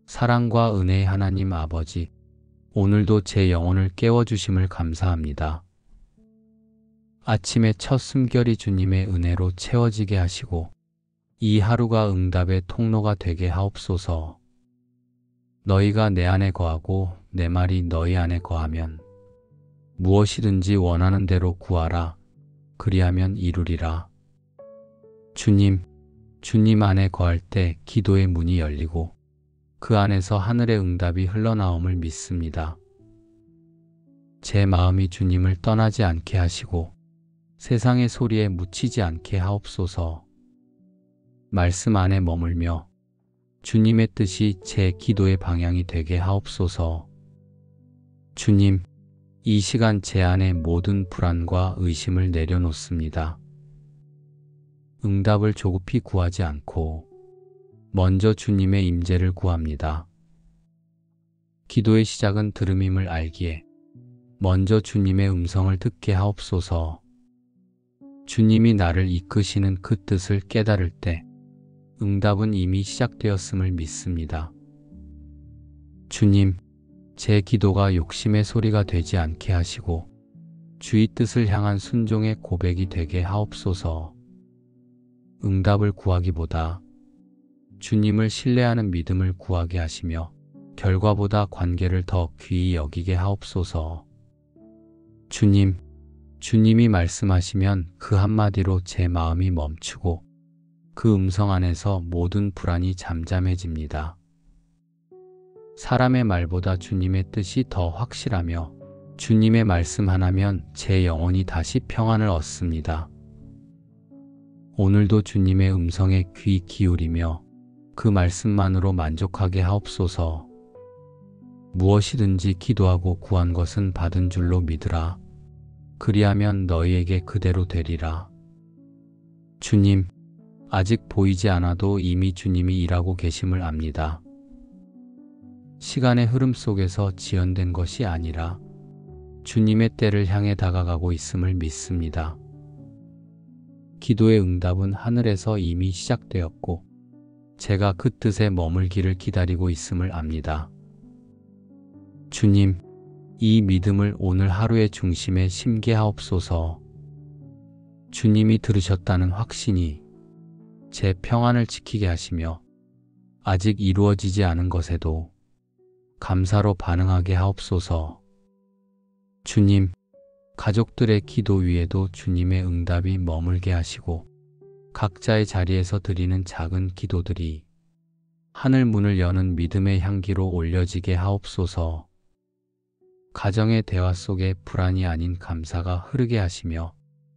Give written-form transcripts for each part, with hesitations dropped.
사랑과 은혜의 하나님 아버지, 오늘도 제 영혼을 깨워주심을 감사합니다. 아침의 첫 숨결이 주님의 은혜로 채워지게 하시고 이 하루가 응답의 통로가 되게 하옵소서. 너희가 내 안에 거하고 내 말이 너희 안에 거하면 무엇이든지 원하는 대로 구하라. 그리하면 이루리라. 주님 안에 거할 때 기도의 문이 열리고 그 안에서 하늘의 응답이 흘러나옴을 믿습니다. 제 마음이 주님을 떠나지 않게 하시고 세상의 소리에 묻히지 않게 하옵소서. 말씀 안에 머물며 주님의 뜻이 제 기도의 방향이 되게 하옵소서. 주님, 이 시간 제 안에 모든 불안과 의심을 내려놓습니다. 응답을 조급히 구하지 않고 먼저 주님의 임재를 구합니다. 기도의 시작은 들음임을 알기에 먼저 주님의 음성을 듣게 하옵소서. 주님이 나를 이끄시는 그 뜻을 깨달을 때 응답은 이미 시작되었음을 믿습니다. 주님, 제 기도가 욕심의 소리가 되지 않게 하시고 주의 뜻을 향한 순종의 고백이 되게 하옵소서. 응답을 구하기보다 주님을 신뢰하는 믿음을 구하게 하시며 결과보다 관계를 더 귀히 여기게 하옵소서. 주님이 말씀하시면 그 한마디로 제 마음이 멈추고 그 음성 안에서 모든 불안이 잠잠해집니다. 사람의 말보다 주님의 뜻이 더 확실하며 주님의 말씀 하나면 제 영혼이 다시 평안을 얻습니다. 오늘도 주님의 음성에 귀 기울이며 그 말씀만으로 만족하게 하옵소서. 무엇이든지 기도하고 구한 것은 받은 줄로 믿으라. 그리하면 너희에게 그대로 되리라. 주님, 아직 보이지 않아도 이미 주님이 일하고 계심을 압니다. 시간의 흐름 속에서 지연된 것이 아니라 주님의 때를 향해 다가가고 있음을 믿습니다. 기도의 응답은 하늘에서 이미 시작되었고 제가 그 뜻에 머물기를 기다리고 있음을 압니다. 주님, 이 믿음을 오늘 하루의 중심에 심게 하옵소서. 주님이 들으셨다는 확신이 제 평안을 지키게 하시며 아직 이루어지지 않은 것에도 감사로 반응하게 하옵소서. 주님, 가족들의 기도 위에도 주님의 응답이 머물게 하시고 각자의 자리에서 드리는 작은 기도들이 하늘 문을 여는 믿음의 향기로 올려지게 하옵소서. 가정의 대화 속에 불안이 아닌 감사가 흐르게 하시며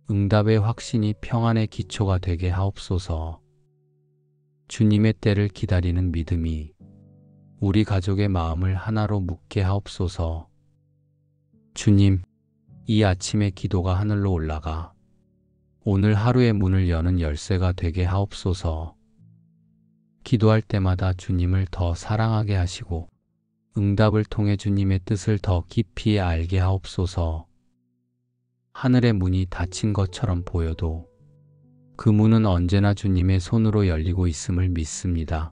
응답의 확신이 평안의 기초가 되게 하옵소서. 주님의 때를 기다리는 믿음이 우리 가족의 마음을 하나로 묶게 하옵소서. 주님, 이 아침의 기도가 하늘로 올라가 오늘 하루의 문을 여는 열쇠가 되게 하옵소서. 기도할 때마다 주님을 더 사랑하게 하시고 응답을 통해 주님의 뜻을 더 깊이 알게 하옵소서. 하늘의 문이 닫힌 것처럼 보여도 그 문은 언제나 주님의 손으로 열리고 있음을 믿습니다.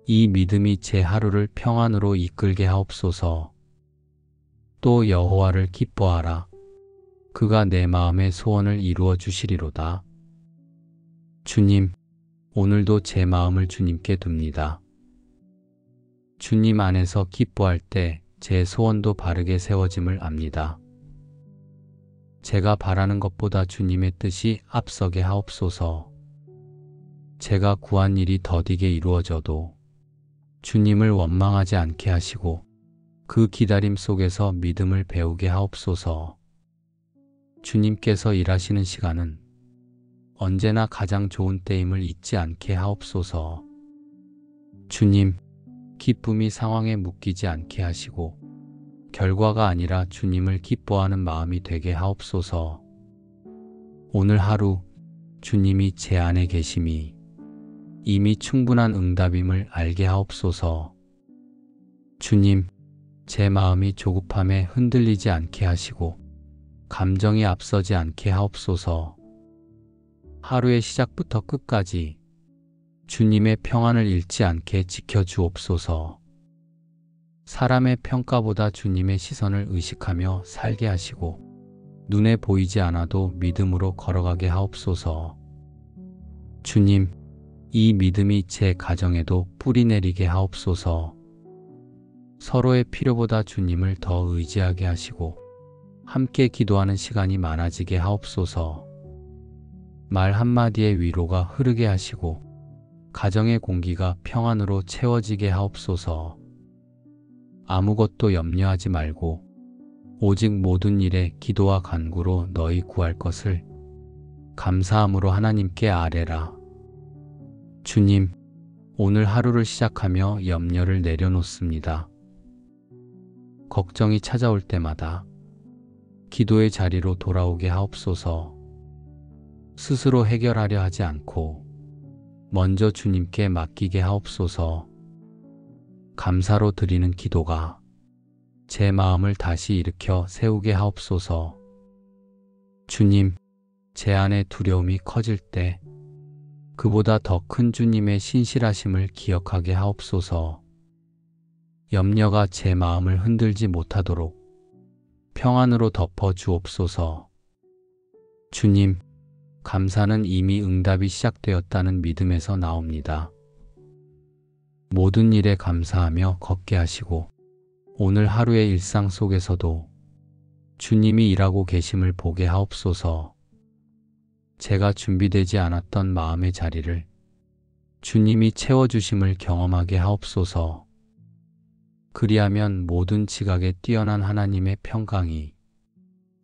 이 믿음이 제 하루를 평안으로 이끌게 하옵소서. 또 여호와를 기뻐하라. 그가 내 마음의 소원을 이루어 주시리로다. 주님, 오늘도 제 마음을 주님께 둡니다. 주님 안에서 기뻐할 때 제 소원도 바르게 세워짐을 압니다. 제가 바라는 것보다 주님의 뜻이 앞서게 하옵소서. 제가 구한 일이 더디게 이루어져도 주님을 원망하지 않게 하시고 그 기다림 속에서 믿음을 배우게 하옵소서. 주님께서 일하시는 시간은 언제나 가장 좋은 때임을 잊지 않게 하옵소서. 주님, 기쁨이 상황에 묶이지 않게 하시고 결과가 아니라 주님을 기뻐하는 마음이 되게 하옵소서. 오늘 하루 주님이 제 안에 계심이 이미 충분한 응답임을 알게 하옵소서. 주님, 제 마음이 조급함에 흔들리지 않게 하시고 감정이 앞서지 않게 하옵소서. 하루의 시작부터 끝까지 주님의 평안을 잃지 않게 지켜주옵소서. 사람의 평가보다 주님의 시선을 의식하며 살게 하시고 눈에 보이지 않아도 믿음으로 걸어가게 하옵소서. 주님, 이 믿음이 제 가정에도 뿌리 내리게 하옵소서. 서로의 필요보다 주님을 더 의지하게 하시고 함께 기도하는 시간이 많아지게 하옵소서. 말 한마디의 위로가 흐르게 하시고 가정의 공기가 평안으로 채워지게 하옵소서. 아무것도 염려하지 말고 오직 모든 일에 기도와 간구로 너희 구할 것을 감사함으로 하나님께 아뢰라. 주님, 오늘 하루를 시작하며 염려를 내려놓습니다. 걱정이 찾아올 때마다 기도의 자리로 돌아오게 하옵소서. 스스로 해결하려 하지 않고 먼저 주님께 맡기게 하옵소서. 감사로 드리는 기도가 제 마음을 다시 일으켜 세우게 하옵소서. 주님, 제 안에 두려움이 커질 때 그보다 더 큰 주님의 신실하심을 기억하게 하옵소서. 염려가 제 마음을 흔들지 못하도록 평안으로 덮어 주옵소서. 주님, 감사는 이미 응답이 시작되었다는 믿음에서 나옵니다. 모든 일에 감사하며 걷게 하시고 오늘 하루의 일상 속에서도 주님이 일하고 계심을 보게 하옵소서. 제가 준비되지 않았던 마음의 자리를 주님이 채워주심을 경험하게 하옵소서. 그리하면 모든 지각에 뛰어난 하나님의 평강이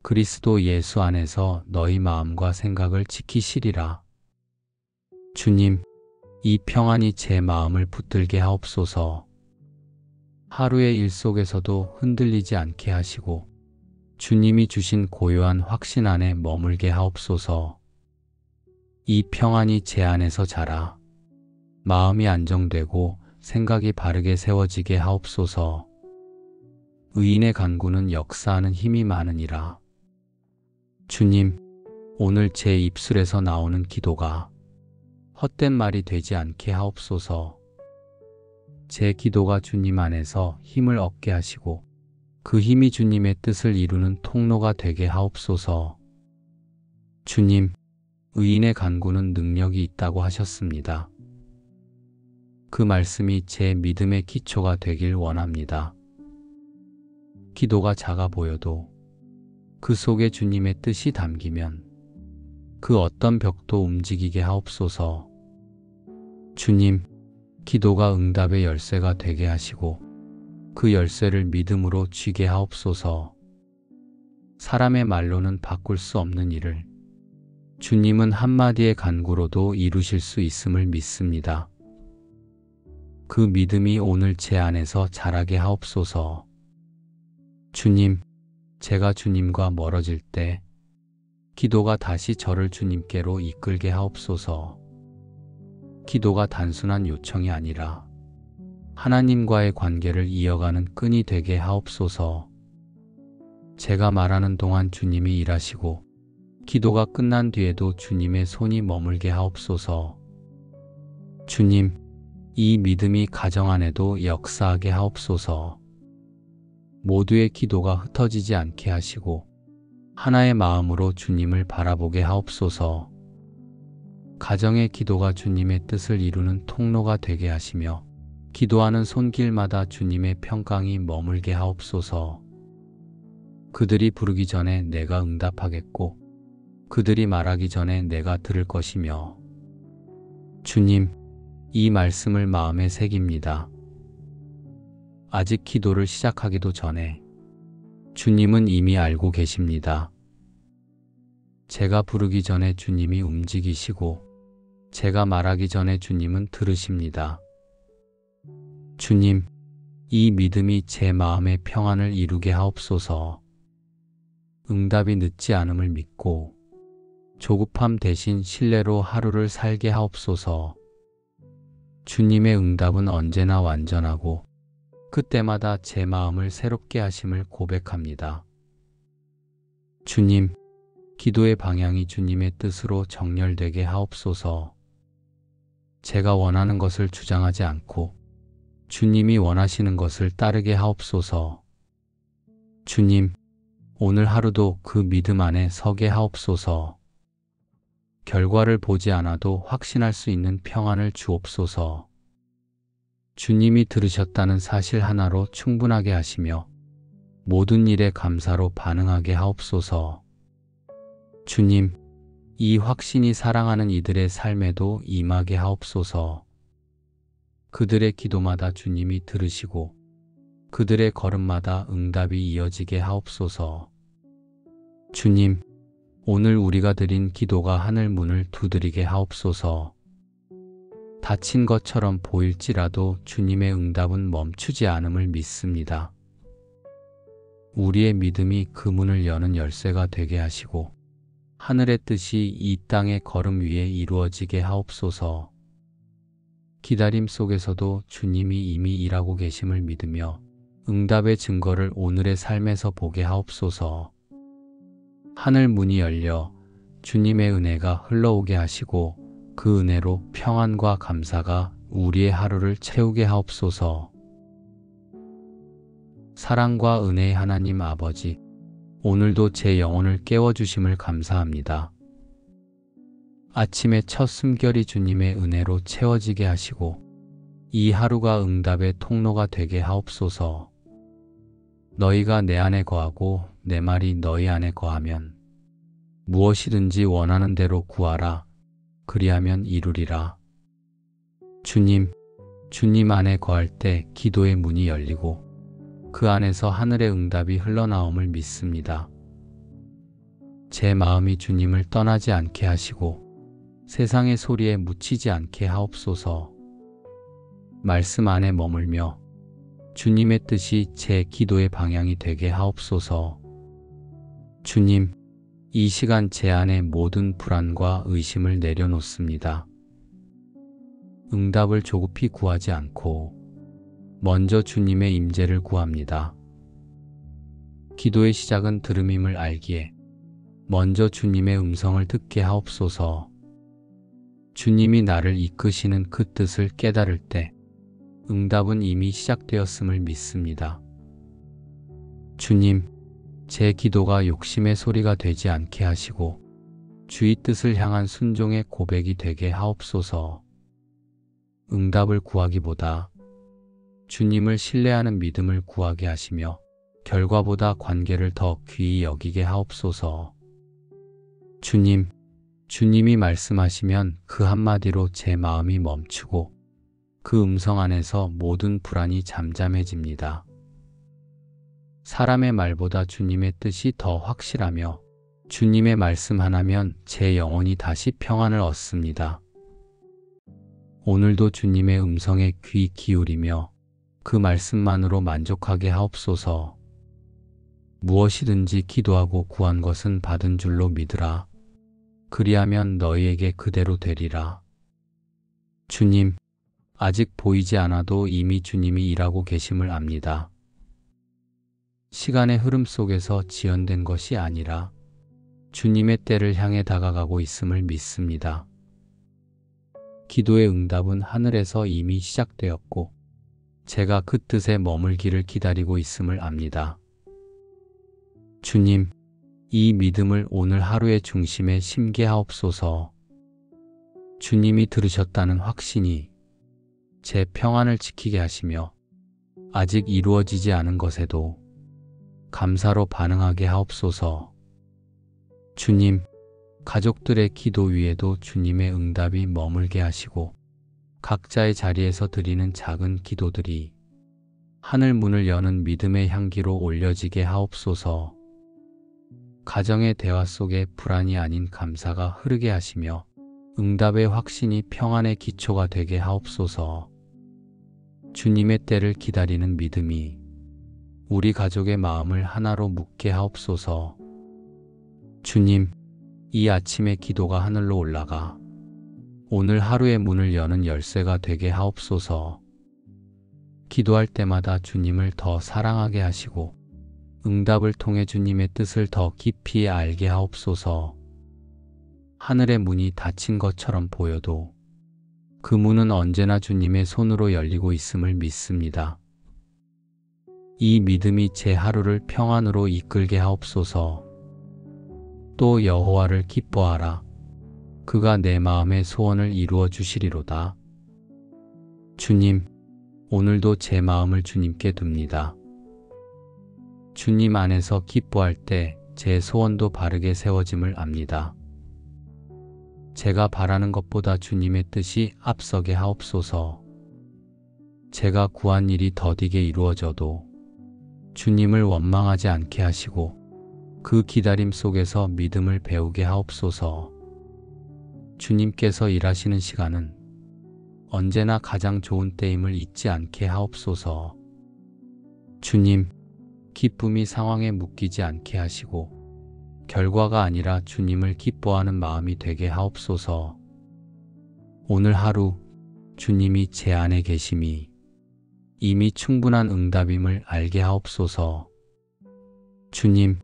그리스도 예수 안에서 너희 마음과 생각을 지키시리라. 주님, 이 평안이 제 마음을 붙들게 하옵소서. 하루의 일 속에서도 흔들리지 않게 하시고 주님이 주신 고요한 확신 안에 머물게 하옵소서. 이 평안이 제 안에서 자라 마음이 안정되고 생각이 바르게 세워지게 하옵소서. 의인의 간구는 역사하는 힘이 많으니라. 주님, 오늘 제 입술에서 나오는 기도가 헛된 말이 되지 않게 하옵소서. 제 기도가 주님 안에서 힘을 얻게 하시고 그 힘이 주님의 뜻을 이루는 통로가 되게 하옵소서. 주님, 의인의 간구는 능력이 있다고 하셨습니다. 그 말씀이 제 믿음의 기초가 되길 원합니다. 기도가 작아 보여도 그 속에 주님의 뜻이 담기면 그 어떤 벽도 움직이게 하옵소서. 주님, 기도가 응답의 열쇠가 되게 하시고 그 열쇠를 믿음으로 쥐게 하옵소서. 사람의 말로는 바꿀 수 없는 일을 주님은 한마디의 간구로도 이루실 수 있음을 믿습니다. 그 믿음이 오늘 제 안에서 자라게 하옵소서. 주님, 제가 주님과 멀어질 때 기도가 다시 저를 주님께로 이끌게 하옵소서. 기도가 단순한 요청이 아니라 하나님과의 관계를 이어가는 끈이 되게 하옵소서. 제가 말하는 동안 주님이 일하시고 기도가 끝난 뒤에도 주님의 손이 머물게 하옵소서. 주님, 이 믿음이 가정 안에도 역사하게 하옵소서. 모두의 기도가 흩어지지 않게 하시고 하나의 마음으로 주님을 바라보게 하옵소서. 가정의 기도가 주님의 뜻을 이루는 통로가 되게 하시며 기도하는 손길마다 주님의 평강이 머물게 하옵소서. 그들이 부르기 전에 내가 응답하겠고 그들이 말하기 전에 내가 들을 것이며 주님, 이 말씀을 마음에 새깁니다. 아직 기도를 시작하기도 전에 주님은 이미 알고 계십니다. 제가 부르기 전에 주님이 움직이시고 제가 말하기 전에 주님은 들으십니다. 주님, 이 믿음이 제 마음의 평안을 이루게 하옵소서. 응답이 늦지 않음을 믿고 조급함 대신 신뢰로 하루를 살게 하옵소서. 주님의 응답은 언제나 완전하고 그때마다 제 마음을 새롭게 하심을 고백합니다. 주님, 기도의 방향이 주님의 뜻으로 정렬되게 하옵소서. 제가 원하는 것을 주장하지 않고 주님이 원하시는 것을 따르게 하옵소서. 주님, 오늘 하루도 그 믿음 안에 서게 하옵소서. 결과를 보지 않아도 확신할 수 있는 평안을 주옵소서. 주님이 들으셨다는 사실 하나로 충분하게 하시며 모든 일에 감사로 반응하게 하옵소서. 주님, 이 확신이 사랑하는 이들의 삶에도 임하게 하옵소서. 그들의 기도마다 주님이 들으시고 그들의 걸음마다 응답이 이어지게 하옵소서. 주님, 오늘 우리가 드린 기도가 하늘 문을 두드리게 하옵소서. 다친 것처럼 보일지라도 주님의 응답은 멈추지 않음을 믿습니다. 우리의 믿음이 그 문을 여는 열쇠가 되게 하시고 하늘의 뜻이 이 땅의 걸음 위에 이루어지게 하옵소서. 기다림 속에서도 주님이 이미 일하고 계심을 믿으며 응답의 증거를 오늘의 삶에서 보게 하옵소서. 하늘 문이 열려 주님의 은혜가 흘러오게 하시고 그 은혜로 평안과 감사가 우리의 하루를 채우게 하옵소서. 사랑과 은혜의 하나님 아버지, 오늘도 제 영혼을 깨워주심을 감사합니다. 아침의 첫 숨결이 주님의 은혜로 채워지게 하시고 이 하루가 응답의 통로가 되게 하옵소서. 너희가 내 안에 거하고 내 말이 너희 안에 거하면 무엇이든지 원하는 대로 구하라. 그리하면 이루리라. 주님, 주님 안에 거할 때 기도의 문이 열리고 그 안에서 하늘의 응답이 흘러나옴을 믿습니다. 제 마음이 주님을 떠나지 않게 하시고 세상의 소리에 묻히지 않게 하옵소서. 말씀 안에 머물며 주님의 뜻이 제 기도의 방향이 되게 하옵소서. 주님, 이 시간 제 안에 모든 불안과 의심을 내려놓습니다. 응답을 조급히 구하지 않고 먼저 주님의 임재를 구합니다. 기도의 시작은 들음임을 알기에 먼저 주님의 음성을 듣게 하옵소서. 주님이 나를 이끄시는 그 뜻을 깨달을 때 응답은 이미 시작되었음을 믿습니다. 주님, 제 기도가 욕심의 소리가 되지 않게 하시고 주의 뜻을 향한 순종의 고백이 되게 하옵소서. 응답을 구하기보다 주님을 신뢰하는 믿음을 구하게 하시며 결과보다 관계를 더 귀히 여기게 하옵소서. 주님, 주님이 말씀하시면 그 한마디로 제 마음이 멈추고 그 음성 안에서 모든 불안이 잠잠해집니다. 사람의 말보다 주님의 뜻이 더 확실하며 주님의 말씀 하나면 제 영혼이 다시 평안을 얻습니다. 오늘도 주님의 음성에 귀 기울이며 그 말씀만으로 만족하게 하옵소서. 무엇이든지 기도하고 구한 것은 받은 줄로 믿으라. 그리하면 너희에게 그대로 되리라. 주님, 아직 보이지 않아도 이미 주님이 일하고 계심을 압니다. 시간의 흐름 속에서 지연된 것이 아니라 주님의 때를 향해 다가가고 있음을 믿습니다. 기도의 응답은 하늘에서 이미 시작되었고 제가 그 뜻에 머물기를 기다리고 있음을 압니다. 주님, 이 믿음을 오늘 하루의 중심에 심게 하옵소서. 주님이 들으셨다는 확신이 제 평안을 지키게 하시며 아직 이루어지지 않은 것에도 감사로 반응하게 하옵소서. 주님, 가족들의 기도 위에도 주님의 응답이 머물게 하시고 각자의 자리에서 드리는 작은 기도들이 하늘 문을 여는 믿음의 향기로 올려지게 하옵소서. 가정의 대화 속에 불안이 아닌 감사가 흐르게 하시며 응답의 확신이 평안의 기초가 되게 하옵소서. 주님의 때를 기다리는 믿음이 우리 가족의 마음을 하나로 묶게 하옵소서. 주님, 이 아침의 기도가 하늘로 올라가 오늘 하루의 문을 여는 열쇠가 되게 하옵소서. 기도할 때마다 주님을 더 사랑하게 하시고 응답을 통해 주님의 뜻을 더 깊이 알게 하옵소서. 하늘의 문이 닫힌 것처럼 보여도 그 문은 언제나 주님의 손으로 열리고 있음을 믿습니다. 이 믿음이 제 하루를 평안으로 이끌게 하옵소서. 또 여호와를 기뻐하라. 그가 내 마음의 소원을 이루어 주시리로다. 주님, 오늘도 제 마음을 주님께 둡니다. 주님 안에서 기뻐할 때 제 소원도 바르게 세워짐을 압니다. 제가 바라는 것보다 주님의 뜻이 앞서게 하옵소서. 제가 구한 일이 더디게 이루어져도 주님을 원망하지 않게 하시고 그 기다림 속에서 믿음을 배우게 하옵소서. 주님께서 일하시는 시간은 언제나 가장 좋은 때임을 잊지 않게 하옵소서. 주님, 기쁨이 상황에 묶이지 않게 하시고 결과가 아니라 주님을 기뻐하는 마음이 되게 하옵소서. 오늘 하루 주님이 제 안에 계심이 이미 충분한 응답임을 알게 하옵소서. 주님,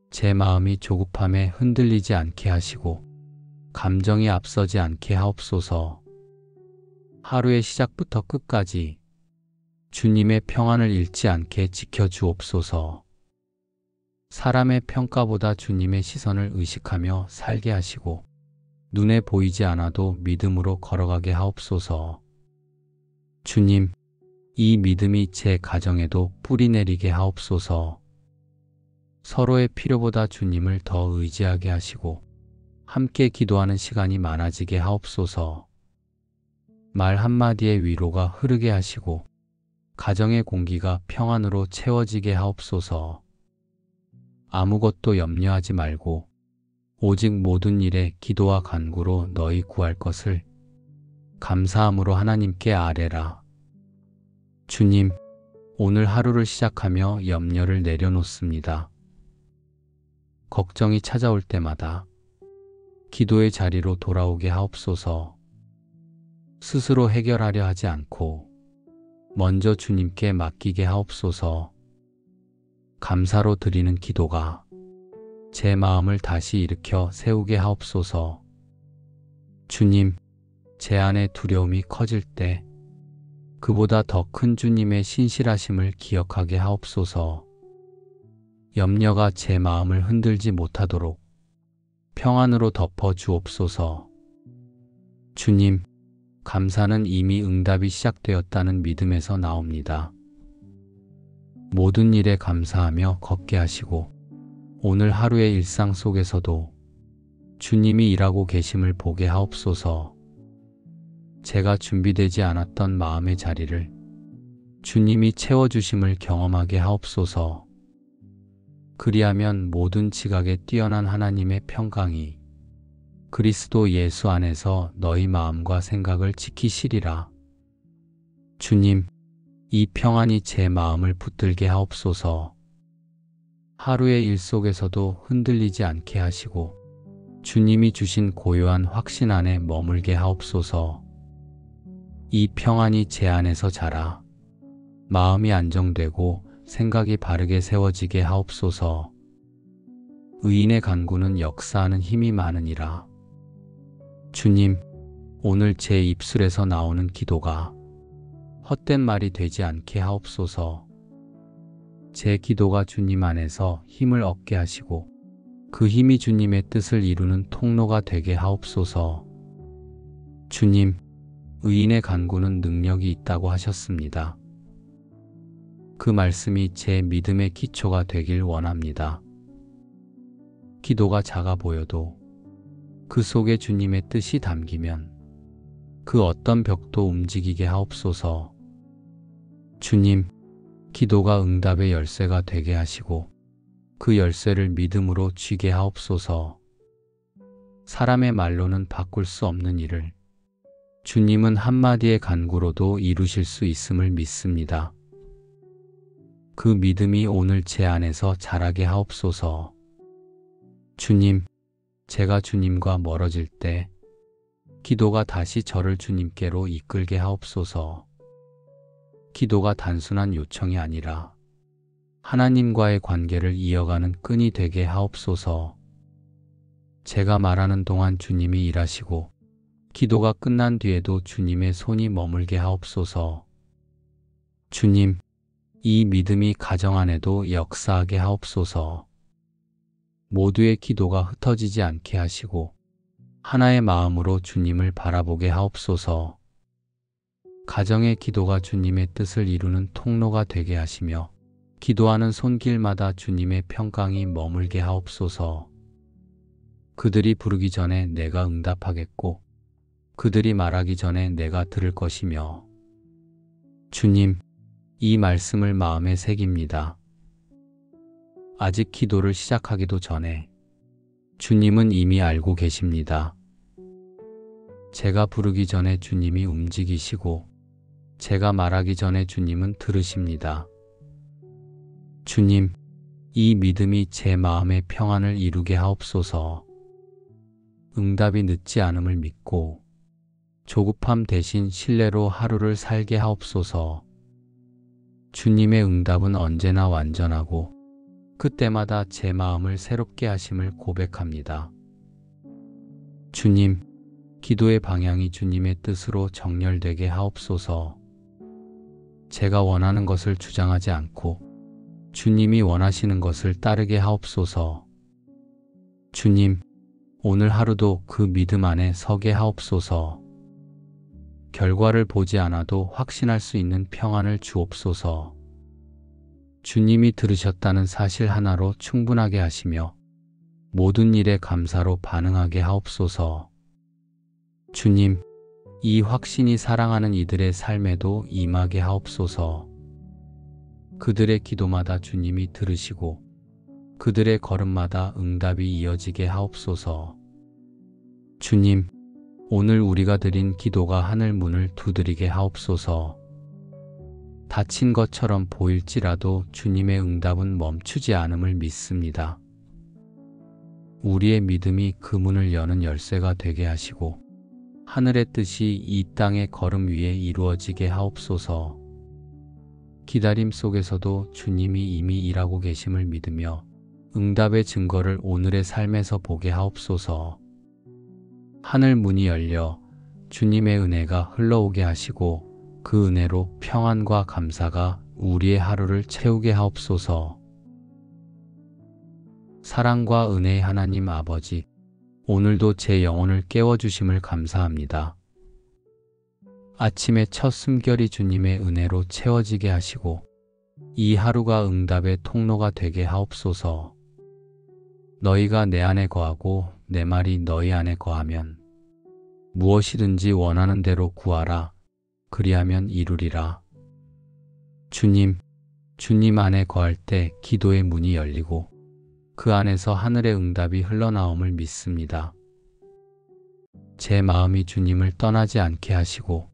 제 마음이 조급함에 흔들리지 않게 하시고 감정이 앞서지 않게 하옵소서. 하루의 시작부터 끝까지 주님의 평안을 잃지 않게 지켜주옵소서. 사람의 평가보다 주님의 시선을 의식하며 살게 하시고 눈에 보이지 않아도 믿음으로 걸어가게 하옵소서. 주님, 이 믿음이 제 가정에도 뿌리 내리게 하옵소서. 서로의 필요보다 주님을 더 의지하게 하시고 함께 기도하는 시간이 많아지게 하옵소서. 말 한마디의 위로가 흐르게 하시고 가정의 공기가 평안으로 채워지게 하옵소서. 아무것도 염려하지 말고 오직 모든 일에 기도와 간구로 너희 구할 것을 감사함으로 하나님께 아뢰라. 주님, 오늘 하루를 시작하며 염려를 내려놓습니다. 걱정이 찾아올 때마다 기도의 자리로 돌아오게 하옵소서. 스스로 해결하려 하지 않고 먼저 주님께 맡기게 하옵소서. 감사로 드리는 기도가 제 마음을 다시 일으켜 세우게 하옵소서. 주님, 제 안에 두려움이 커질 때 그보다 더 큰 주님의 신실하심을 기억하게 하옵소서. 염려가 제 마음을 흔들지 못하도록 평안으로 덮어 주옵소서. 주님, 감사는 이미 응답이 시작되었다는 믿음에서 나옵니다. 모든 일에 감사하며 걷게 하시고 오늘 하루의 일상 속에서도 주님이 일하고 계심을 보게 하옵소서. 제가 준비되지 않았던 마음의 자리를 주님이 채워주심을 경험하게 하옵소서. 그리하면 모든 지각에 뛰어난 하나님의 평강이 그리스도 예수 안에서 너희 마음과 생각을 지키시리라. 주님, 이 평안이 제 마음을 붙들게 하옵소서. 하루의 일 속에서도 흔들리지 않게 하시고 주님이 주신 고요한 확신 안에 머물게 하옵소서. 이 평안이 제 안에서 자라 마음이 안정되고 생각이 바르게 세워지게 하옵소서. 의인의 간구는 역사하는 힘이 많으니라. 주님, 오늘 제 입술에서 나오는 기도가 헛된 말이 되지 않게 하옵소서. 제 기도가 주님 안에서 힘을 얻게 하시고 그 힘이 주님의 뜻을 이루는 통로가 되게 하옵소서. 주님, 의인의 간구는 능력이 있다고 하셨습니다. 그 말씀이 제 믿음의 기초가 되길 원합니다. 기도가 작아 보여도 그 속에 주님의 뜻이 담기면 그 어떤 벽도 움직이게 하옵소서. 주님, 기도가 응답의 열쇠가 되게 하시고 그 열쇠를 믿음으로 쥐게 하옵소서. 사람의 말로는 바꿀 수 없는 일을 주님은 한마디의 간구로도 이루실 수 있음을 믿습니다. 그 믿음이 오늘 제 안에서 자라게 하옵소서. 주님, 제가 주님과 멀어질 때 기도가 다시 저를 주님께로 이끌게 하옵소서. 기도가 단순한 요청이 아니라 하나님과의 관계를 이어가는 끈이 되게 하옵소서. 제가 말하는 동안 주님이 일하시고 기도가 끝난 뒤에도 주님의 손이 머물게 하옵소서. 주님, 이 믿음이 가정 안에도 역사하게 하옵소서. 모두의 기도가 흩어지지 않게 하시고 하나의 마음으로 주님을 바라보게 하옵소서. 가정의 기도가 주님의 뜻을 이루는 통로가 되게 하시며 기도하는 손길마다 주님의 평강이 머물게 하옵소서. 그들이 부르기 전에 내가 응답하겠고 그들이 말하기 전에 내가 들을 것이며 주님, 이 말씀을 마음에 새깁니다. 아직 기도를 시작하기도 전에 주님은 이미 알고 계십니다. 제가 부르기 전에 주님이 움직이시고 제가 말하기 전에 주님은 들으십니다. 주님, 이 믿음이 제 마음의 평안을 이루게 하옵소서. 응답이 늦지 않음을 믿고 조급함 대신 신뢰로 하루를 살게 하옵소서. 주님의 응답은 언제나 완전하고 그때마다 제 마음을 새롭게 하심을 고백합니다. 주님, 기도의 방향이 주님의 뜻으로 정렬되게 하옵소서. 제가 원하는 것을 주장하지 않고 주님이 원하시는 것을 따르게 하옵소서. 주님, 오늘 하루도 그 믿음 안에 서게 하옵소서. 결과를 보지 않아도 확신할 수 있는 평안을 주옵소서. 주님이 들으셨다는 사실 하나로 충분하게 하시며 모든 일에 감사로 반응하게 하옵소서. 주님, 이 확신이 사랑하는 이들의 삶에도 임하게 하옵소서. 그들의 기도마다 주님이 들으시고 그들의 걸음마다 응답이 이어지게 하옵소서. 주님, 오늘 우리가 드린 기도가 하늘 문을 두드리게 하옵소서. 다친 것처럼 보일지라도 주님의 응답은 멈추지 않음을 믿습니다. 우리의 믿음이 그 문을 여는 열쇠가 되게 하시고 하늘의 뜻이 이 땅의 걸음 위에 이루어지게 하옵소서. 기다림 속에서도 주님이 이미 일하고 계심을 믿으며 응답의 증거를 오늘의 삶에서 보게 하옵소서. 하늘 문이 열려 주님의 은혜가 흘러오게 하시고 그 은혜로 평안과 감사가 우리의 하루를 채우게 하옵소서. 사랑과 은혜의 하나님 아버지, 오늘도 제 영혼을 깨워주심을 감사합니다. 아침의 첫 숨결이 주님의 은혜로 채워지게 하시고 이 하루가 응답의 통로가 되게 하옵소서. 너희가 내 안에 거하고 내 말이 너희 안에 거하면 무엇이든지 원하는 대로 구하라. 그리하면 이루리라. 주님, 주님 안에 거할 때 기도의 문이 열리고 그 안에서 하늘의 응답이 흘러나옴을 믿습니다. 제 마음이 주님을 떠나지 않게 하시고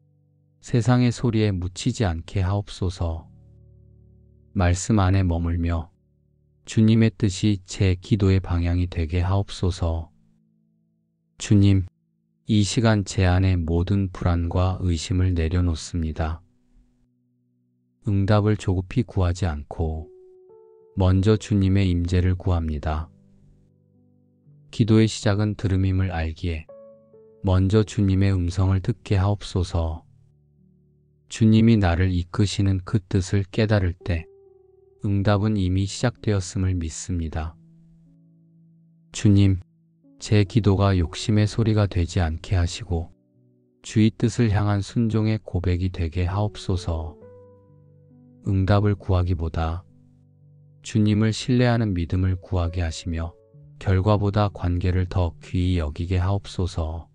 세상의 소리에 묻히지 않게 하옵소서. 말씀 안에 머물며 주님의 뜻이 제 기도의 방향이 되게 하옵소서. 주님, 이 시간 제 안에 모든 불안과 의심을 내려놓습니다. 응답을 조급히 구하지 않고 먼저 주님의 임재를 구합니다. 기도의 시작은 들음임을 알기에 먼저 주님의 음성을 듣게 하옵소서. 주님이 나를 이끄시는 그 뜻을 깨달을 때 응답은 이미 시작되었음을 믿습니다. 주님, 제 기도가 욕심의 소리가 되지 않게 하시고 주의 뜻을 향한 순종의 고백이 되게 하옵소서. 응답을 구하기보다 주님을 신뢰하는 믿음을 구하게 하시며 결과보다 관계를 더 귀히 여기게 하옵소서.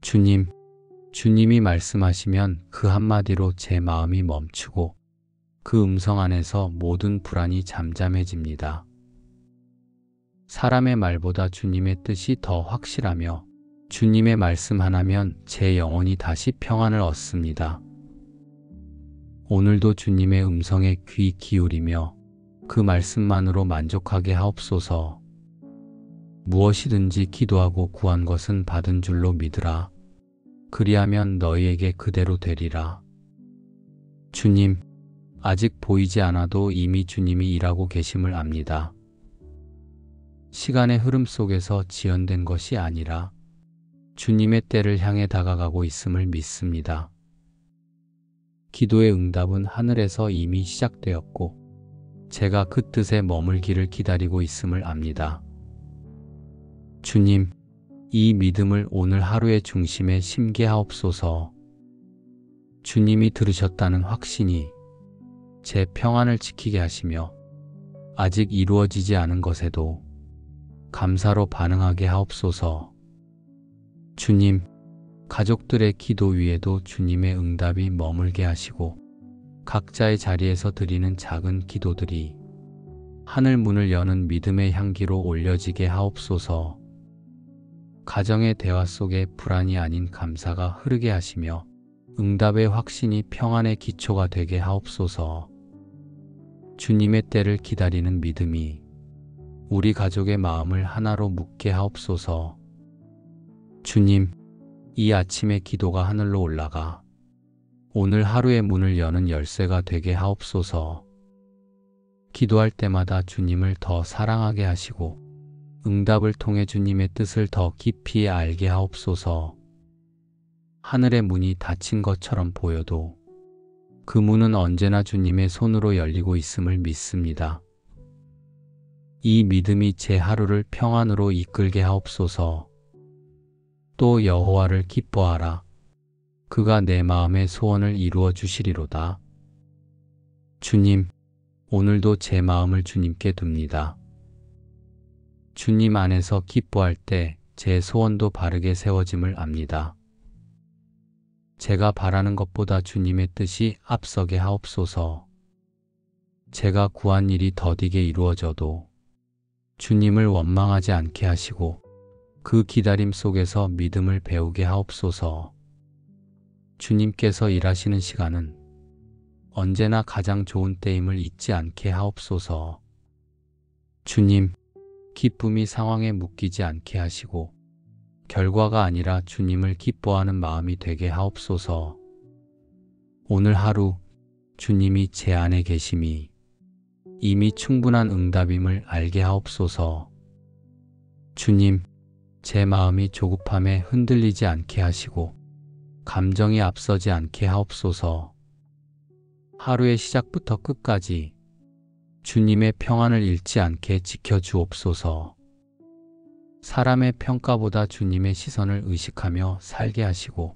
주님, 주님이 말씀하시면 그 한마디로 제 마음이 멈추고 그 음성 안에서 모든 불안이 잠잠해집니다. 사람의 말보다 주님의 뜻이 더 확실하며 주님의 말씀 하나면 제 영혼이 다시 평안을 얻습니다. 오늘도 주님의 음성에 귀 기울이며 그 말씀만으로 만족하게 하옵소서. 무엇이든지 기도하고 구한 것은 받은 줄로 믿으라. 그리하면 너희에게 그대로 되리라. 주님, 아직 보이지 않아도 이미 주님이 일하고 계심을 압니다. 시간의 흐름 속에서 지연된 것이 아니라 주님의 때를 향해 다가가고 있음을 믿습니다. 기도의 응답은 하늘에서 이미 시작되었고 제가 그 뜻에 머물기를 기다리고 있음을 압니다. 주님, 이 믿음을 오늘 하루의 중심에 심게 하옵소서. 주님이 들으셨다는 확신이 제 평안을 지키게 하시며 아직 이루어지지 않은 것에도 감사로 반응하게 하옵소서. 주님, 가족들의 기도 위에도 주님의 응답이 머물게 하시고 각자의 자리에서 드리는 작은 기도들이 하늘 문을 여는 믿음의 향기로 올려지게 하옵소서. 가정의 대화 속에 불안이 아닌 감사가 흐르게 하시며 응답의 확신이 평안의 기초가 되게 하옵소서. 주님의 때를 기다리는 믿음이 우리 가족의 마음을 하나로 묶게 하옵소서. 주님, 이 아침의 기도가 하늘로 올라가 오늘 하루의 문을 여는 열쇠가 되게 하옵소서. 기도할 때마다 주님을 더 사랑하게 하시고 응답을 통해 주님의 뜻을 더 깊이 알게 하옵소서. 하늘의 문이 닫힌 것처럼 보여도 그 문은 언제나 주님의 손으로 열리고 있음을 믿습니다. 이 믿음이 제 하루를 평안으로 이끌게 하옵소서. 또 여호와를 기뻐하라. 그가 내 마음의 소원을 이루어 주시리로다. 주님, 오늘도 제 마음을 주님께 둡니다. 주님 안에서 기뻐할 때 제 소원도 바르게 세워짐을 압니다. 제가 바라는 것보다 주님의 뜻이 앞서게 하옵소서. 제가 구한 일이 더디게 이루어져도 주님을 원망하지 않게 하시고 그 기다림 속에서 믿음을 배우게 하옵소서. 주님께서 일하시는 시간은 언제나 가장 좋은 때임을 잊지 않게 하옵소서. 주님, 기쁨이 상황에 묶이지 않게 하시고 결과가 아니라 주님을 기뻐하는 마음이 되게 하옵소서. 오늘 하루 주님이 제 안에 계심이 이미 충분한 응답임을 알게 하옵소서. 주님, 제 마음이 조급함에 흔들리지 않게 하시고 감정이 앞서지 않게 하옵소서. 하루의 시작부터 끝까지 주님의 평안을 잃지 않게 지켜주옵소서. 사람의 평가보다 주님의 시선을 의식하며 살게 하시고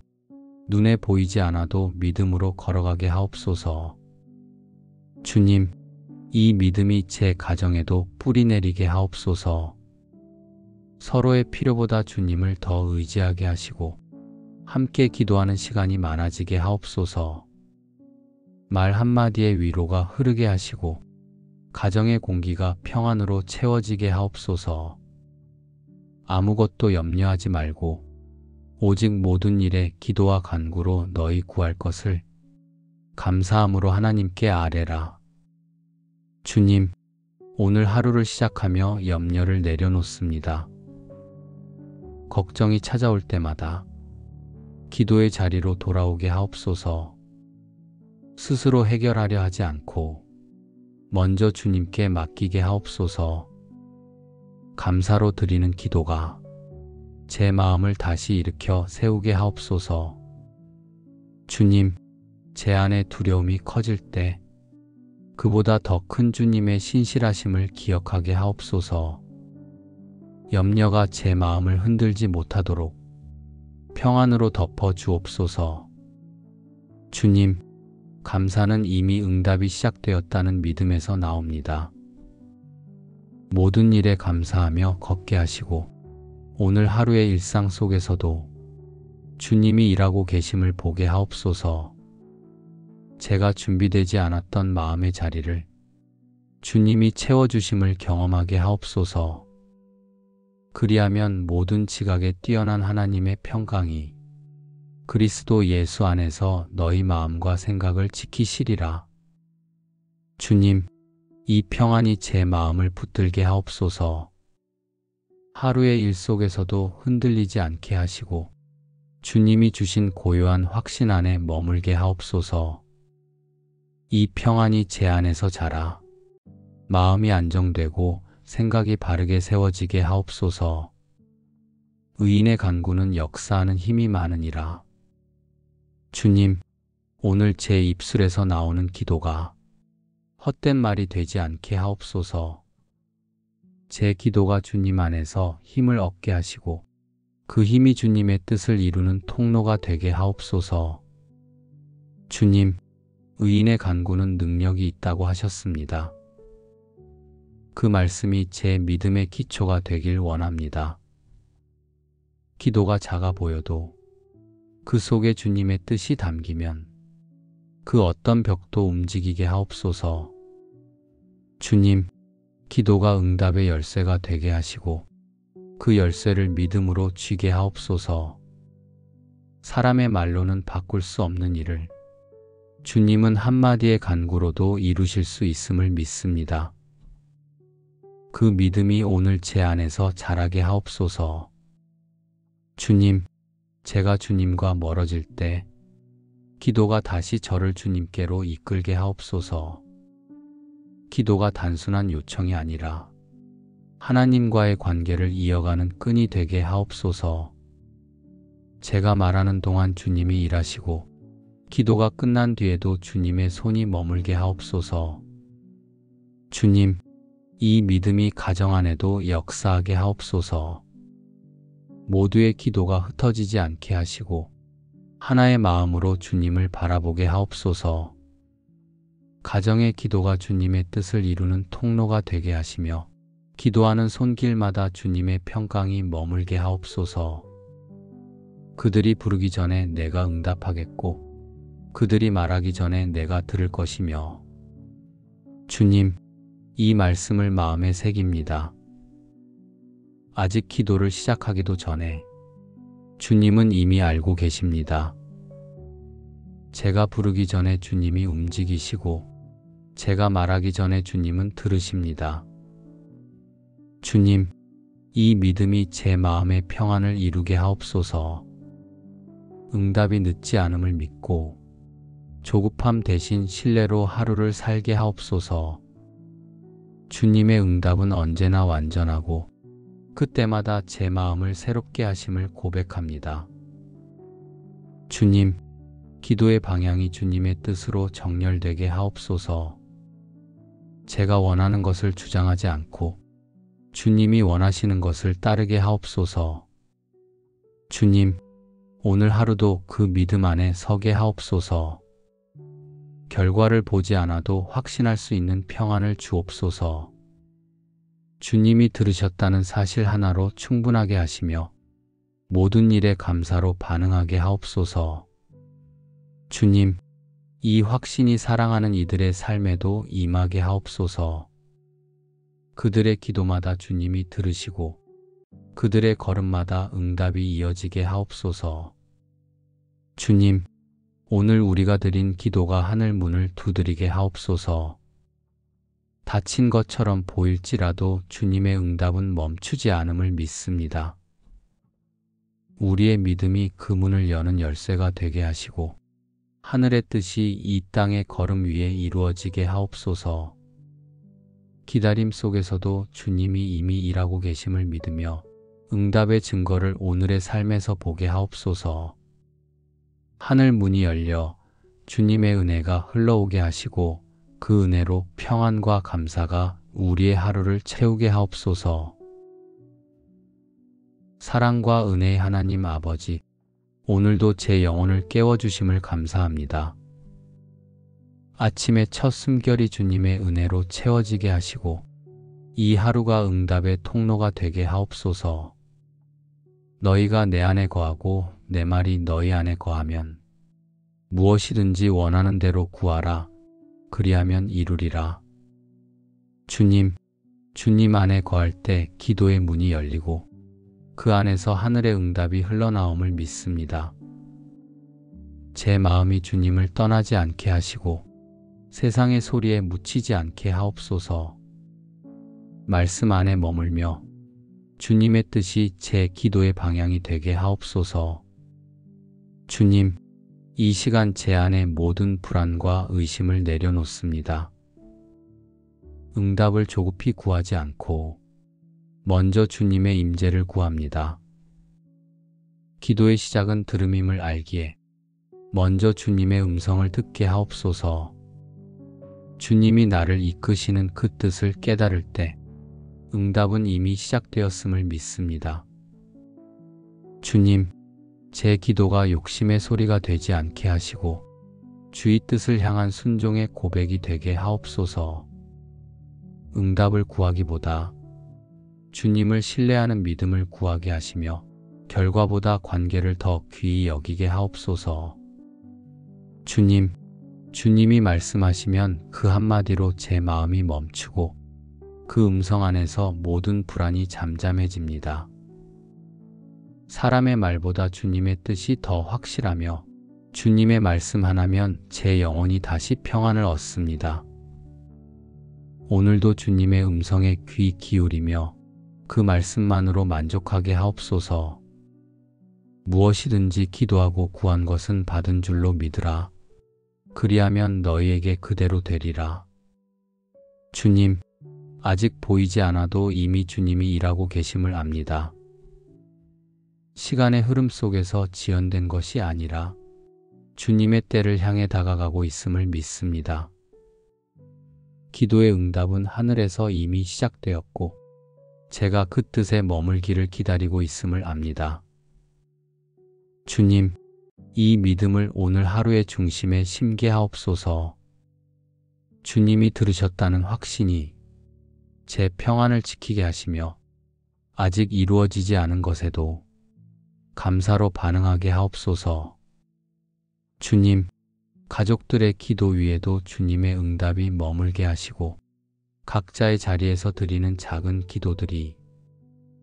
눈에 보이지 않아도 믿음으로 걸어가게 하옵소서. 주님, 이 믿음이 제 가정에도 뿌리 내리게 하옵소서. 서로의 필요보다 주님을 더 의지하게 하시고 함께 기도하는 시간이 많아지게 하옵소서. 말 한마디의 위로가 흐르게 하시고 가정의 공기가 평안으로 채워지게 하옵소서. 아무것도 염려하지 말고 오직 모든 일에 기도와 간구로 너희 구할 것을 감사함으로 하나님께 아뢰라. 주님, 오늘 하루를 시작하며 염려를 내려놓습니다. 걱정이 찾아올 때마다 기도의 자리로 돌아오게 하옵소서. 스스로 해결하려 하지 않고 먼저 주님께 맡기게 하옵소서. 감사로 드리는 기도가 제 마음을 다시 일으켜 세우게 하옵소서. 주님, 제 안에 두려움이 커질 때 그보다 더 큰 주님의 신실하심을 기억하게 하옵소서. 염려가 제 마음을 흔들지 못하도록 평안으로 덮어 주옵소서. 주님, 감사는 이미 응답이 시작되었다는 믿음에서 나옵니다. 모든 일에 감사하며 걷게 하시고 오늘 하루의 일상 속에서도 주님이 일하고 계심을 보게 하옵소서. 제가 준비되지 않았던 마음의 자리를 주님이 채워주심을 경험하게 하옵소서. 그리하면 모든 지각에 뛰어난 하나님의 평강이 그리스도 예수 안에서 너희 마음과 생각을 지키시리라. 주님, 이 평안이 제 마음을 붙들게 하옵소서. 하루의 일 속에서도 흔들리지 않게 하시고 주님이 주신 고요한 확신 안에 머물게 하옵소서. 이 평안이 제 안에서 자라 마음이 안정되고 생각이 바르게 세워지게 하옵소서. 의인의 간구는 역사하는 힘이 많으니라. 주님, 오늘 제 입술에서 나오는 기도가 헛된 말이 되지 않게 하옵소서. 제 기도가 주님 안에서 힘을 얻게 하시고 그 힘이 주님의 뜻을 이루는 통로가 되게 하옵소서. 주님, 의인의 간구는 능력이 있다고 하셨습니다. 그 말씀이 제 믿음의 기초가 되길 원합니다. 기도가 작아 보여도 그 속에 주님의 뜻이 담기면 그 어떤 벽도 움직이게 하옵소서. 주님, 기도가 응답의 열쇠가 되게 하시고 그 열쇠를 믿음으로 쥐게 하옵소서. 사람의 말로는 바꿀 수 없는 일을 주님은 한마디의 간구로도 이루실 수 있음을 믿습니다. 그 믿음이 오늘 제 안에서 자라게 하옵소서. 주님, 제가 주님과 멀어질 때 기도가 다시 저를 주님께로 이끌게 하옵소서. 기도가 단순한 요청이 아니라 하나님과의 관계를 이어가는 끈이 되게 하옵소서. 제가 말하는 동안 주님이 일하시고 기도가 끝난 뒤에도 주님의 손이 머물게 하옵소서. 주님, 이 믿음이 가정 안에도 역사하게 하옵소서. 모두의 기도가 흩어지지 않게 하시고 하나의 마음으로 주님을 바라보게 하옵소서. 가정의 기도가 주님의 뜻을 이루는 통로가 되게 하시며 기도하는 손길마다 주님의 평강이 머물게 하옵소서. 그들이 부르기 전에 내가 응답하겠고 그들이 말하기 전에 내가 들을 것이며 주님, 이 말씀을 마음에 새깁니다. 아직 기도를 시작하기도 전에 주님은 이미 알고 계십니다. 제가 부르기 전에 주님이 움직이시고 제가 말하기 전에 주님은 들으십니다. 주님, 이 믿음이 제 마음의 평안을 이루게 하옵소서. 응답이 늦지 않음을 믿고 조급함 대신 신뢰로 하루를 살게 하옵소서. 주님의 응답은 언제나 완전하고 그때마다 제 마음을 새롭게 하심을 고백합니다. 주님, 기도의 방향이 주님의 뜻으로 정렬되게 하옵소서. 제가 원하는 것을 주장하지 않고 주님이 원하시는 것을 따르게 하옵소서. 주님, 오늘 하루도 그 믿음 안에 서게 하옵소서. 결과를 보지 않아도 확신할 수 있는 평안을 주옵소서. 주님이 들으셨다는 사실 하나로 충분하게 하시며 모든 일에 감사로 반응하게 하옵소서. 주님, 이 확신이 사랑하는 이들의 삶에도 임하게 하옵소서. 그들의 기도마다 주님이 들으시고 그들의 걸음마다 응답이 이어지게 하옵소서. 주님, 오늘 우리가 드린 기도가 하늘 문을 두드리게 하옵소서. 다친 것처럼 보일지라도 주님의 응답은 멈추지 않음을 믿습니다. 우리의 믿음이 그 문을 여는 열쇠가 되게 하시고 하늘의 뜻이 이 땅의 걸음 위에 이루어지게 하옵소서. 기다림 속에서도 주님이 이미 일하고 계심을 믿으며 응답의 증거를 오늘의 삶에서 보게 하옵소서. 하늘 문이 열려 주님의 은혜가 흘러오게 하시고 그 은혜로 평안과 감사가 우리의 하루를 채우게 하옵소서. 사랑과 은혜의 하나님 아버지, 오늘도 제 영혼을 깨워주심을 감사합니다. 아침의 첫 숨결이 주님의 은혜로 채워지게 하시고 이 하루가 응답의 통로가 되게 하옵소서. 너희가 내 안에 거하고 내 말이 너희 안에 거하면 무엇이든지 원하는 대로 구하라. 그리하면 이루리라. 주님, 주님 안에 거할 때 기도의 문이 열리고 그 안에서 하늘의 응답이 흘러나옴을 믿습니다. 제 마음이 주님을 떠나지 않게 하시고 세상의 소리에 묻히지 않게 하옵소서. 말씀 안에 머물며 주님의 뜻이 제 기도의 방향이 되게 하옵소서. 주님, 이 시간 제 안에 모든 불안과 의심을 내려놓습니다. 응답을 조급히 구하지 않고 먼저 주님의 임재를 구합니다. 기도의 시작은 들음임을 알기에 먼저 주님의 음성을 듣게 하옵소서. 주님이 나를 이끄시는 그 뜻을 깨달을 때 응답은 이미 시작되었음을 믿습니다. 주님, 제 기도가 욕심의 소리가 되지 않게 하시고 주의 뜻을 향한 순종의 고백이 되게 하옵소서. 응답을 구하기보다 주님을 신뢰하는 믿음을 구하게 하시며 결과보다 관계를 더 귀히 여기게 하옵소서. 주님, 주님이 말씀하시면 그 한마디로 제 마음이 멈추고 그 음성 안에서 모든 불안이 잠잠해집니다. 사람의 말보다 주님의 뜻이 더 확실하며 주님의 말씀 하나면 제 영혼이 다시 평안을 얻습니다. 오늘도 주님의 음성에 귀 기울이며 그 말씀만으로 만족하게 하옵소서. 무엇이든지 기도하고 구한 것은 받은 줄로 믿으라. 그리하면 너희에게 그대로 되리라. 주님, 아직 보이지 않아도 이미 주님이 일하고 계심을 압니다. 시간의 흐름 속에서 지연된 것이 아니라 주님의 때를 향해 다가가고 있음을 믿습니다. 기도의 응답은 하늘에서 이미 시작되었고 제가 그 뜻에 머물기를 기다리고 있음을 압니다. 주님, 이 믿음을 오늘 하루의 중심에 심게 하옵소서. 주님이 들으셨다는 확신이 제 평안을 지키게 하시며 아직 이루어지지 않은 것에도 감사로 반응하게 하옵소서. 주님, 가족들의 기도 위에도 주님의 응답이 머물게 하시고 각자의 자리에서 드리는 작은 기도들이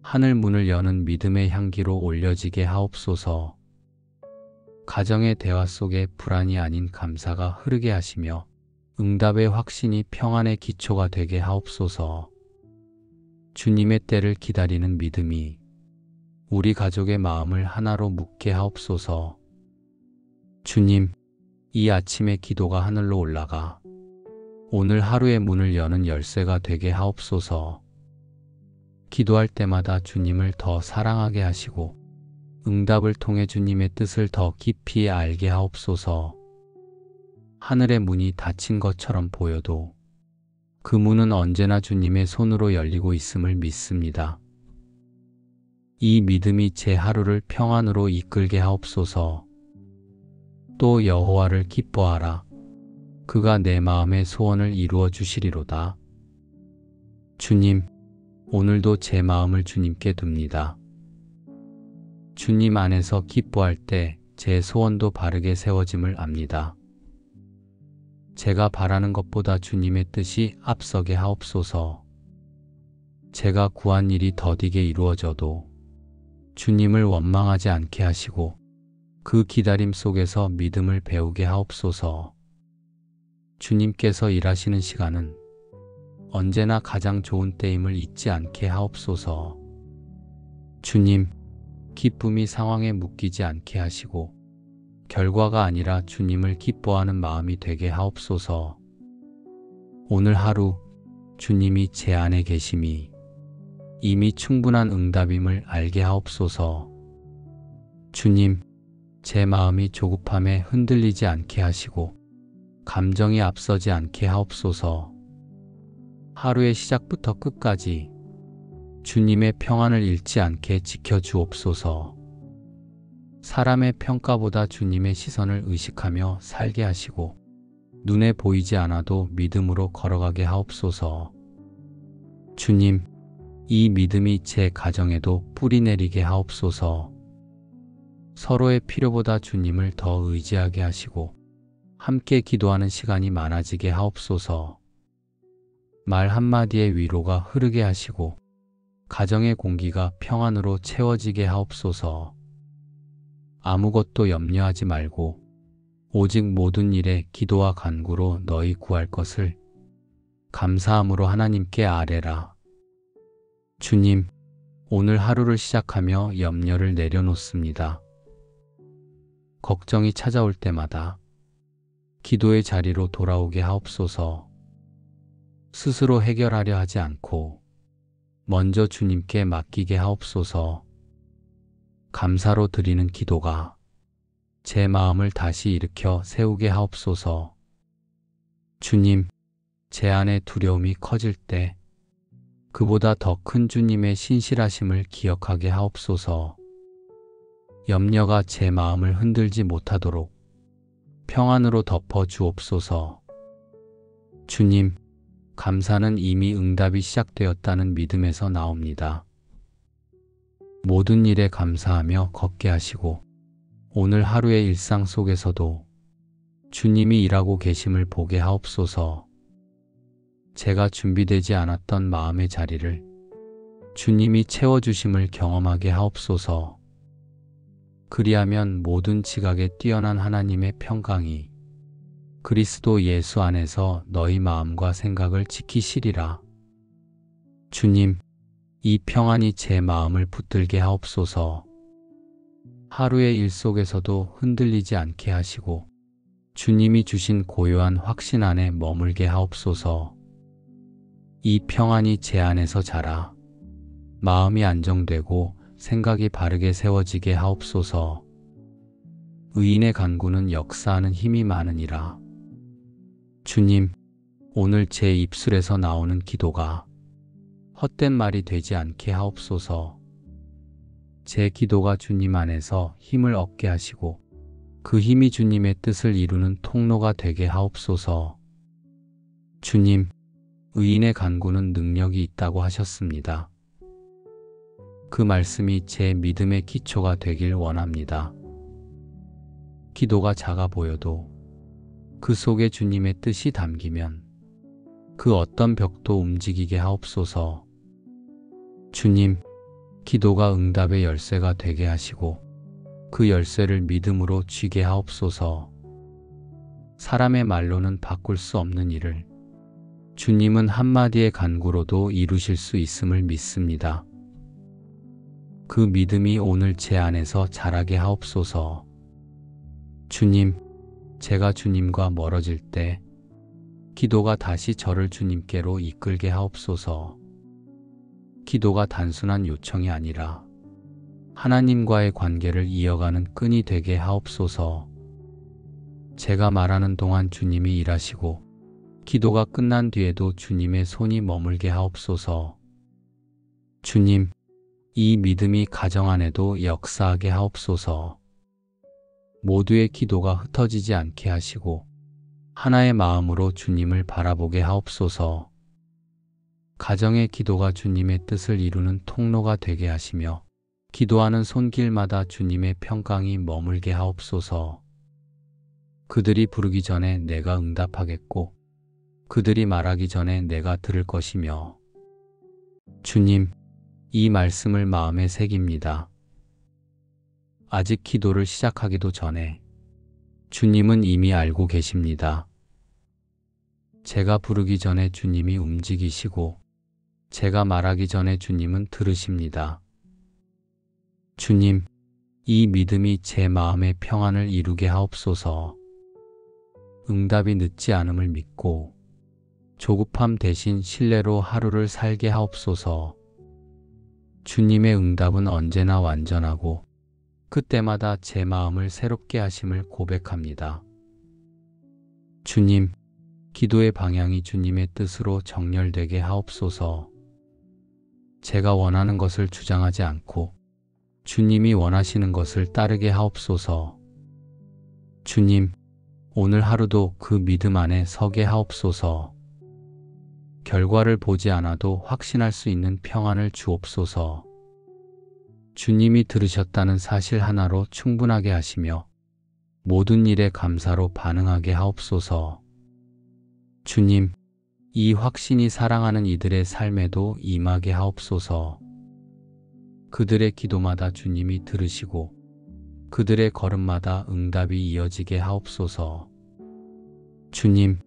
하늘 문을 여는 믿음의 향기로 올려지게 하옵소서. 가정의 대화 속에 불안이 아닌 감사가 흐르게 하시며 응답의 확신이 평안의 기초가 되게 하옵소서. 주님의 때를 기다리는 믿음이 우리 가족의 마음을 하나로 묶게 하옵소서. 주님, 이 아침의 기도가 하늘로 올라가 오늘 하루의 문을 여는 열쇠가 되게 하옵소서. 기도할 때마다 주님을 더 사랑하게 하시고 응답을 통해 주님의 뜻을 더 깊이 알게 하옵소서. 하늘의 문이 닫힌 것처럼 보여도 그 문은 언제나 주님의 손으로 열리고 있음을 믿습니다. 이 믿음이 제 하루를 평안으로 이끌게 하옵소서. 또 여호와를 기뻐하라. 그가 내 마음의 소원을 이루어 주시리로다. 주님, 오늘도 제 마음을 주님께 둡니다. 주님 안에서 기뻐할 때 제 소원도 바르게 세워짐을 압니다. 제가 바라는 것보다 주님의 뜻이 앞서게 하옵소서. 제가 구한 일이 더디게 이루어져도 주님을 원망하지 않게 하시고 그 기다림 속에서 믿음을 배우게 하옵소서. 주님께서 일하시는 시간은 언제나 가장 좋은 때임을 잊지 않게 하옵소서. 주님, 기쁨이 상황에 묶이지 않게 하시고 결과가 아니라 주님을 기뻐하는 마음이 되게 하옵소서. 오늘 하루 주님이 제 안에 계심이 이미 충분한 응답임을 알게 하옵소서. 주님, 제 마음이 조급함에 흔들리지 않게 하시고 감정이 앞서지 않게 하옵소서. 하루의 시작부터 끝까지 주님의 평안을 잃지 않게 지켜주옵소서. 사람의 평가보다 주님의 시선을 의식하며 살게 하시고 눈에 보이지 않아도 믿음으로 걸어가게 하옵소서. 주님, 이 믿음이 제 가정에도 뿌리 내리게 하옵소서. 서로의 필요보다 주님을 더 의지하게 하시고 함께 기도하는 시간이 많아지게 하옵소서. 말 한마디의 위로가 흐르게 하시고 가정의 공기가 평안으로 채워지게 하옵소서. 아무것도 염려하지 말고 오직 모든 일에 기도와 간구로 너희 구할 것을 감사함으로 하나님께 아뢰라. 주님, 오늘 하루를 시작하며 염려를 내려놓습니다. 걱정이 찾아올 때마다 기도의 자리로 돌아오게 하옵소서. 스스로 해결하려 하지 않고 먼저 주님께 맡기게 하옵소서. 감사로 드리는 기도가 제 마음을 다시 일으켜 세우게 하옵소서. 주님, 제 안의 두려움이 커질 때 그보다 더 큰 주님의 신실하심을 기억하게 하옵소서. 염려가 제 마음을 흔들지 못하도록 평안으로 덮어 주옵소서. 주님, 감사는 이미 응답이 시작되었다는 믿음에서 나옵니다. 모든 일에 감사하며 걷게 하시고 오늘 하루의 일상 속에서도 주님이 일하고 계심을 보게 하옵소서. 제가 준비되지 않았던 마음의 자리를 주님이 채워주심을 경험하게 하옵소서. 그리하면 모든 지각에 뛰어난 하나님의 평강이 그리스도 예수 안에서 너희 마음과 생각을 지키시리라. 주님, 이 평안이 제 마음을 붙들게 하옵소서. 하루의 일 속에서도 흔들리지 않게 하시고 주님이 주신 고요한 확신 안에 머물게 하옵소서. 이 평안이 제 안에서 자라 마음이 안정되고 생각이 바르게 세워지게 하옵소서. 의인의 간구는 역사하는 힘이 많으니라. 주님, 오늘 제 입술에서 나오는 기도가 헛된 말이 되지 않게 하옵소서. 제 기도가 주님 안에서 힘을 얻게 하시고 그 힘이 주님의 뜻을 이루는 통로가 되게 하옵소서. 주님, 의인의 간구는 능력이 있다고 하셨습니다. 그 말씀이 제 믿음의 기초가 되길 원합니다. 기도가 작아 보여도 그 속에 주님의 뜻이 담기면 그 어떤 벽도 움직이게 하옵소서. 주님, 기도가 응답의 열쇠가 되게 하시고 그 열쇠를 믿음으로 쥐게 하옵소서. 사람의 말로는 바꿀 수 없는 일을 주님은 한마디의 간구로도 이루실 수 있음을 믿습니다. 그 믿음이 오늘 제 안에서 자라게 하옵소서. 주님, 제가 주님과 멀어질 때 기도가 다시 저를 주님께로 이끌게 하옵소서. 기도가 단순한 요청이 아니라 하나님과의 관계를 이어가는 끈이 되게 하옵소서. 제가 말하는 동안 주님이 일하시고 기도가 끝난 뒤에도 주님의 손이 머물게 하옵소서. 주님, 이 믿음이 가정 안에도 역사하게 하옵소서. 모두의 기도가 흩어지지 않게 하시고 하나의 마음으로 주님을 바라보게 하옵소서. 가정의 기도가 주님의 뜻을 이루는 통로가 되게 하시며 기도하는 손길마다 주님의 평강이 머물게 하옵소서. 그들이 부르기 전에 내가 응답하겠고 그들이 말하기 전에 내가 들을 것이며 주님, 이 말씀을 마음에 새깁니다. 아직 기도를 시작하기도 전에 주님은 이미 알고 계십니다. 제가 부르기 전에 주님이 움직이시고 제가 말하기 전에 주님은 들으십니다. 주님, 이 믿음이 제 마음의 평안을 이루게 하옵소서. 응답이 늦지 않음을 믿고 조급함 대신 신뢰로 하루를 살게 하옵소서. 주님의 응답은 언제나 완전하고 그때마다 제 마음을 새롭게 하심을 고백합니다. 주님, 기도의 방향이 주님의 뜻으로 정렬되게 하옵소서. 제가 원하는 것을 주장하지 않고 주님이 원하시는 것을 따르게 하옵소서. 주님, 오늘 하루도 그 믿음 안에 서게 하옵소서. 결과를 보지 않아도 확신할 수 있는 평안을 주옵소서. 주님이 들으셨다는 사실 하나로 충분하게 하시며 모든 일에 감사로 반응하게 하옵소서. 주님, 이 확신이 사랑하는 이들의 삶에도 임하게 하옵소서. 그들의 기도마다 주님이 들으시고 그들의 걸음마다 응답이 이어지게 하옵소서. 주님,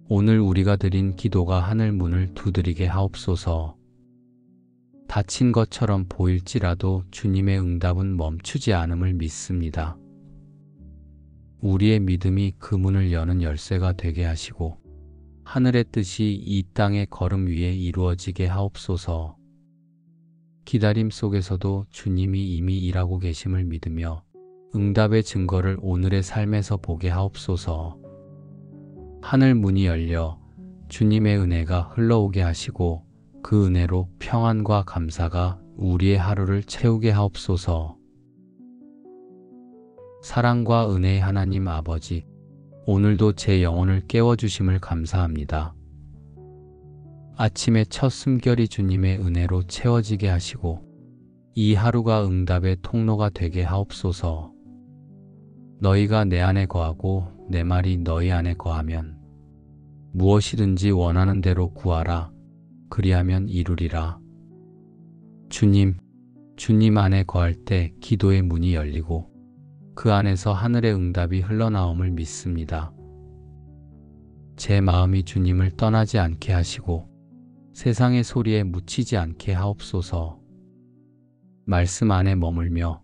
오늘 우리가 드린 기도가 하늘 문을 두드리게 하옵소서. 다친 것처럼 보일지라도 주님의 응답은 멈추지 않음을 믿습니다. 우리의 믿음이 그 문을 여는 열쇠가 되게 하시고 하늘의 뜻이 이 땅의 걸음 위에 이루어지게 하옵소서. 기다림 속에서도 주님이 이미 일하고 계심을 믿으며 응답의 증거를 오늘의 삶에서 보게 하옵소서. 하늘 문이 열려 주님의 은혜가 흘러오게 하시고 그 은혜로 평안과 감사가 우리의 하루를 채우게 하옵소서. 사랑과 은혜의 하나님 아버지, 오늘도 제 영혼을 깨워주심을 감사합니다. 아침의 첫 숨결이 주님의 은혜로 채워지게 하시고 이 하루가 응답의 통로가 되게 하옵소서. 너희가 내 안에 거하고 내 말이 너희 안에 거하면 무엇이든지 원하는 대로 구하라. 그리하면 이루리라. 주님 안에 거할 때 기도의 문이 열리고 그 안에서 하늘의 응답이 흘러나옴을 믿습니다. 제 마음이 주님을 떠나지 않게 하시고 세상의 소리에 묻히지 않게 하옵소서. 말씀 안에 머물며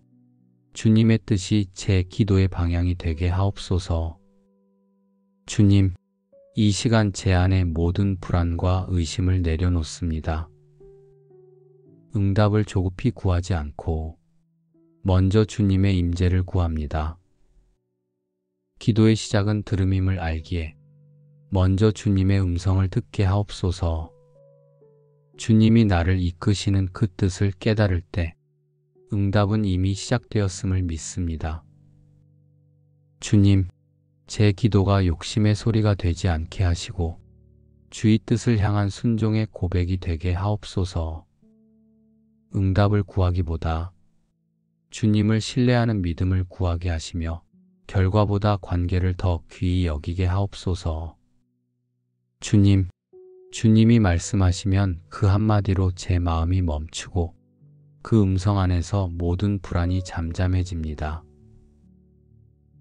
주님의 뜻이 제 기도의 방향이 되게 하옵소서. 주님, 이 시간 제 안에 모든 불안과 의심을 내려놓습니다. 응답을 조급히 구하지 않고 먼저 주님의 임재를 구합니다. 기도의 시작은 들음임을 알기에 먼저 주님의 음성을 듣게 하옵소서. 주님이 나를 이끄시는 그 뜻을 깨달을 때 응답은 이미 시작되었음을 믿습니다. 주님, 제 기도가 욕심의 소리가 되지 않게 하시고 주의 뜻을 향한 순종의 고백이 되게 하옵소서. 응답을 구하기보다 주님을 신뢰하는 믿음을 구하게 하시며 결과보다 관계를 더 귀히 여기게 하옵소서. 주님이 말씀하시면 그 한마디로 제 마음이 멈추고 그 음성 안에서 모든 불안이 잠잠해집니다.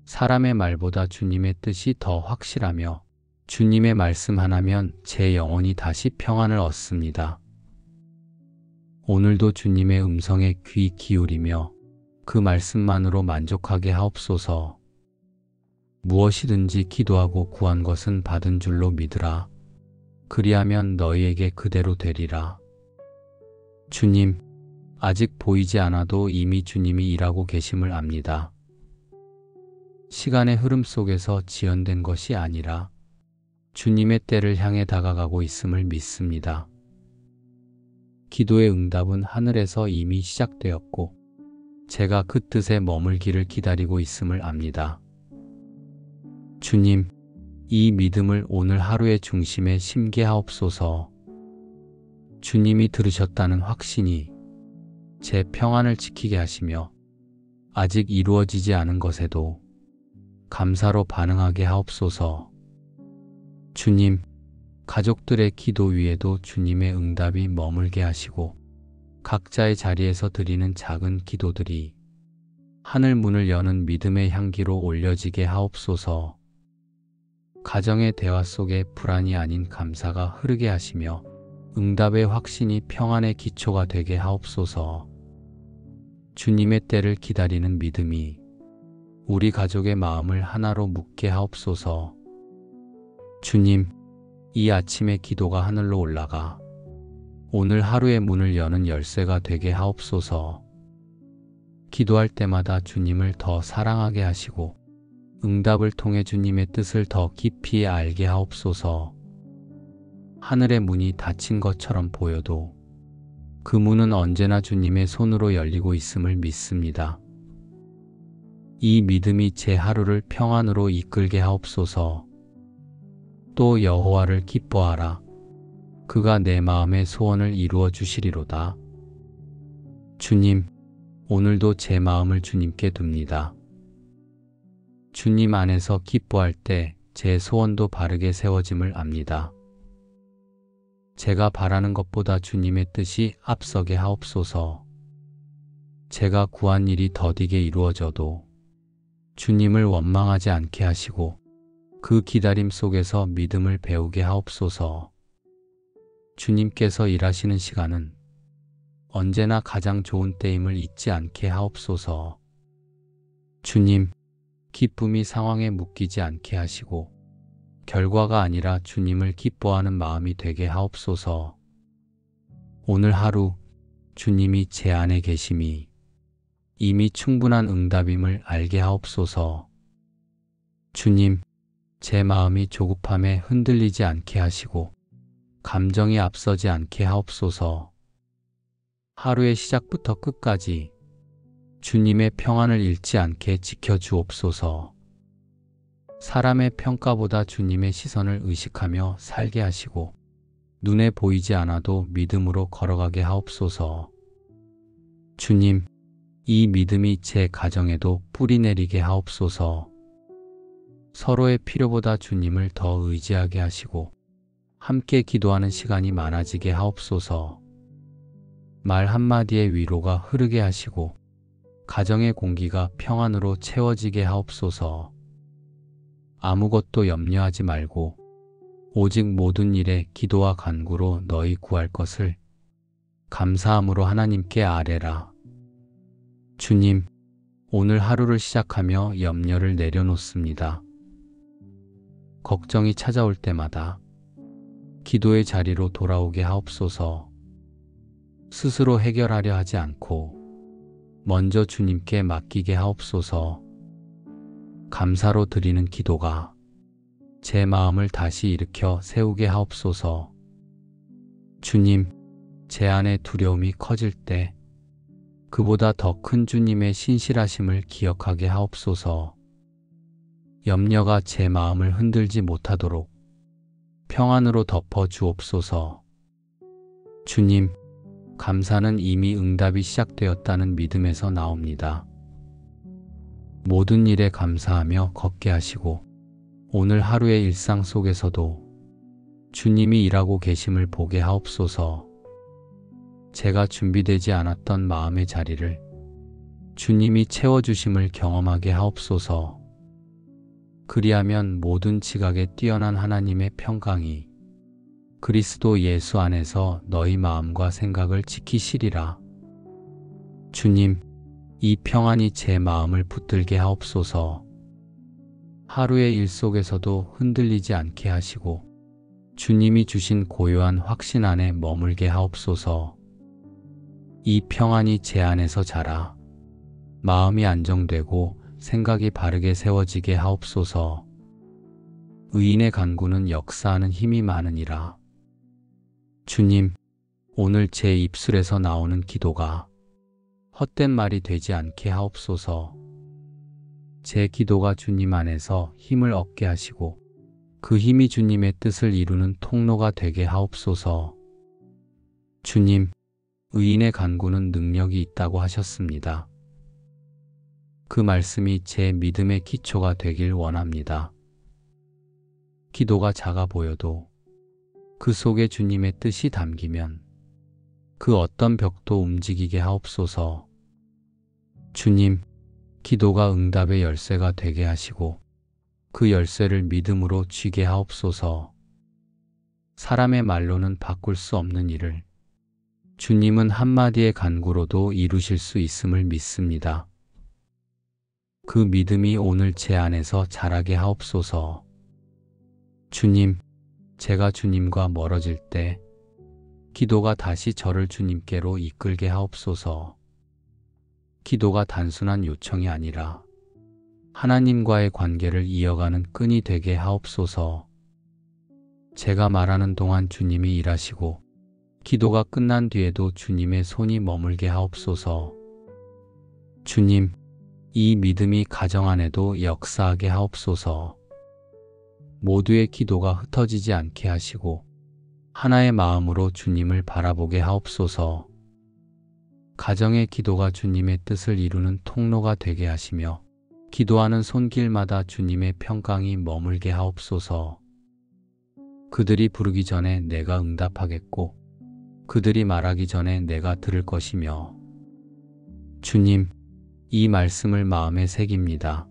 사람의 말보다 주님의 뜻이 더 확실하며 주님의 말씀 하나면 제 영혼이 다시 평안을 얻습니다. 오늘도 주님의 음성에 귀 기울이며 그 말씀만으로 만족하게 하옵소서. 무엇이든지 기도하고 구한 것은 받은 줄로 믿으라. 그리하면 너희에게 그대로 되리라. 주님, 아직 보이지 않아도 이미 주님이 일하고 계심을 압니다. 시간의 흐름 속에서 지연된 것이 아니라 주님의 때를 향해 다가가고 있음을 믿습니다. 기도의 응답은 하늘에서 이미 시작되었고 제가 그 뜻에 머물기를 기다리고 있음을 압니다. 주님, 이 믿음을 오늘 하루의 중심에 심게 하옵소서. 주님이 들으셨다는 확신이 제 평안을 지키게 하시며 아직 이루어지지 않은 것에도 감사로 반응하게 하옵소서. 주님, 가족들의 기도 위에도 주님의 응답이 머물게 하시고 각자의 자리에서 드리는 작은 기도들이 하늘 문을 여는 믿음의 향기로 올려지게 하옵소서. 가정의 대화 속에 불안이 아닌 감사가 흐르게 하시며 응답의 확신이 평안의 기초가 되게 하옵소서. 주님의 때를 기다리는 믿음이 우리 가족의 마음을 하나로 묶게 하옵소서. 주님, 이 아침의 기도가 하늘로 올라가 오늘 하루의 문을 여는 열쇠가 되게 하옵소서. 기도할 때마다 주님을 더 사랑하게 하시고 응답을 통해 주님의 뜻을 더 깊이 알게 하옵소서. 하늘의 문이 닫힌 것처럼 보여도 그 문은 언제나 주님의 손으로 열리고 있음을 믿습니다. 이 믿음이 제 하루를 평안으로 이끌게 하옵소서. 또 여호와를 기뻐하라. 그가 내 마음의 소원을 이루어 주시리로다. 주님, 오늘도 제 마음을 주님께 둡니다. 주님 안에서 기뻐할 때 제 소원도 바르게 세워짐을 압니다. 제가 바라는 것보다 주님의 뜻이 앞서게 하옵소서. 제가 구한 일이 더디게 이루어져도 주님을 원망하지 않게 하시고 그 기다림 속에서 믿음을 배우게 하옵소서. 주님께서 일하시는 시간은 언제나 가장 좋은 때임을 잊지 않게 하옵소서. 주님, 기쁨이 상황에 묶이지 않게 하시고 결과가 아니라 주님을 기뻐하는 마음이 되게 하옵소서. 오늘 하루 주님이 제 안에 계심이 이미 충분한 응답임을 알게 하옵소서. 주님, 제 마음이 조급함에 흔들리지 않게 하시고 감정이 앞서지 않게 하옵소서. 하루의 시작부터 끝까지 주님의 평안을 잃지 않게 지켜주옵소서. 사람의 평가보다 주님의 시선을 의식하며 살게 하시고 눈에 보이지 않아도 믿음으로 걸어가게 하옵소서. 주님, 이 믿음이 제 가정에도 뿌리 내리게 하옵소서. 서로의 필요보다 주님을 더 의지하게 하시고 함께 기도하는 시간이 많아지게 하옵소서. 말 한마디의 위로가 흐르게 하시고 가정의 공기가 평안으로 채워지게 하옵소서. 아무것도 염려하지 말고 오직 모든 일에 기도와 간구로 너희 구할 것을 감사함으로 하나님께 아뢰라. 주님, 오늘 하루를 시작하며 염려를 내려놓습니다. 걱정이 찾아올 때마다 기도의 자리로 돌아오게 하옵소서. 스스로 해결하려 하지 않고 먼저 주님께 맡기게 하옵소서. 감사로 드리는 기도가 제 마음을 다시 일으켜 세우게 하옵소서. 주님, 제 안에 두려움이 커질 때 그보다 더 큰 주님의 신실하심을 기억하게 하옵소서. 염려가 제 마음을 흔들지 못하도록 평안으로 덮어 주옵소서. 주님, 감사는 이미 응답이 시작되었다는 믿음에서 나옵니다. 모든 일에 감사하며 걷게 하시고 오늘 하루의 일상 속에서도 주님이 일하고 계심을 보게 하옵소서. 제가 준비되지 않았던 마음의 자리를 주님이 채워주심을 경험하게 하옵소서. 그리하면 모든 지각에 뛰어난 하나님의 평강이 그리스도 예수 안에서 너희 마음과 생각을 지키시리라. 주님, 이 평안이 제 마음을 붙들게 하옵소서. 하루의 일 속에서도 흔들리지 않게 하시고 주님이 주신 고요한 확신 안에 머물게 하옵소서. 이 평안이 제 안에서 자라 마음이 안정되고 생각이 바르게 세워지게 하옵소서. 의인의 간구는 역사하는 힘이 많으니라. 주님, 오늘 제 입술에서 나오는 기도가 헛된 말이 되지 않게 하옵소서. 제 기도가 주님 안에서 힘을 얻게 하시고 그 힘이 주님의 뜻을 이루는 통로가 되게 하옵소서. 주님, 의인의 간구는 능력이 있다고 하셨습니다. 그 말씀이 제 믿음의 기초가 되길 원합니다. 기도가 작아 보여도 그 속에 주님의 뜻이 담기면 그 어떤 벽도 움직이게 하옵소서. 주님, 기도가 응답의 열쇠가 되게 하시고 그 열쇠를 믿음으로 쥐게 하옵소서. 사람의 말로는 바꿀 수 없는 일을 주님은 한마디의 간구로도 이루실 수 있음을 믿습니다. 그 믿음이 오늘 제 안에서 자라게 하옵소서. 주님, 제가 주님과 멀어질 때 기도가 다시 저를 주님께로 이끌게 하옵소서. 기도가 단순한 요청이 아니라 하나님과의 관계를 이어가는 끈이 되게 하옵소서. 제가 말하는 동안 주님이 일하시고 기도가 끝난 뒤에도 주님의 손이 머물게 하옵소서. 주님, 이 믿음이 가정 안에도 역사하게 하옵소서. 모두의 기도가 흩어지지 않게 하시고 하나의 마음으로 주님을 바라보게 하옵소서. 가정의 기도가 주님의 뜻을 이루는 통로가 되게 하시며 기도하는 손길마다 주님의 평강이 머물게 하옵소서. 그들이 부르기 전에 내가 응답하겠고 그들이 말하기 전에 내가 들을 것이며 주님, 이 말씀을 마음에 새깁니다.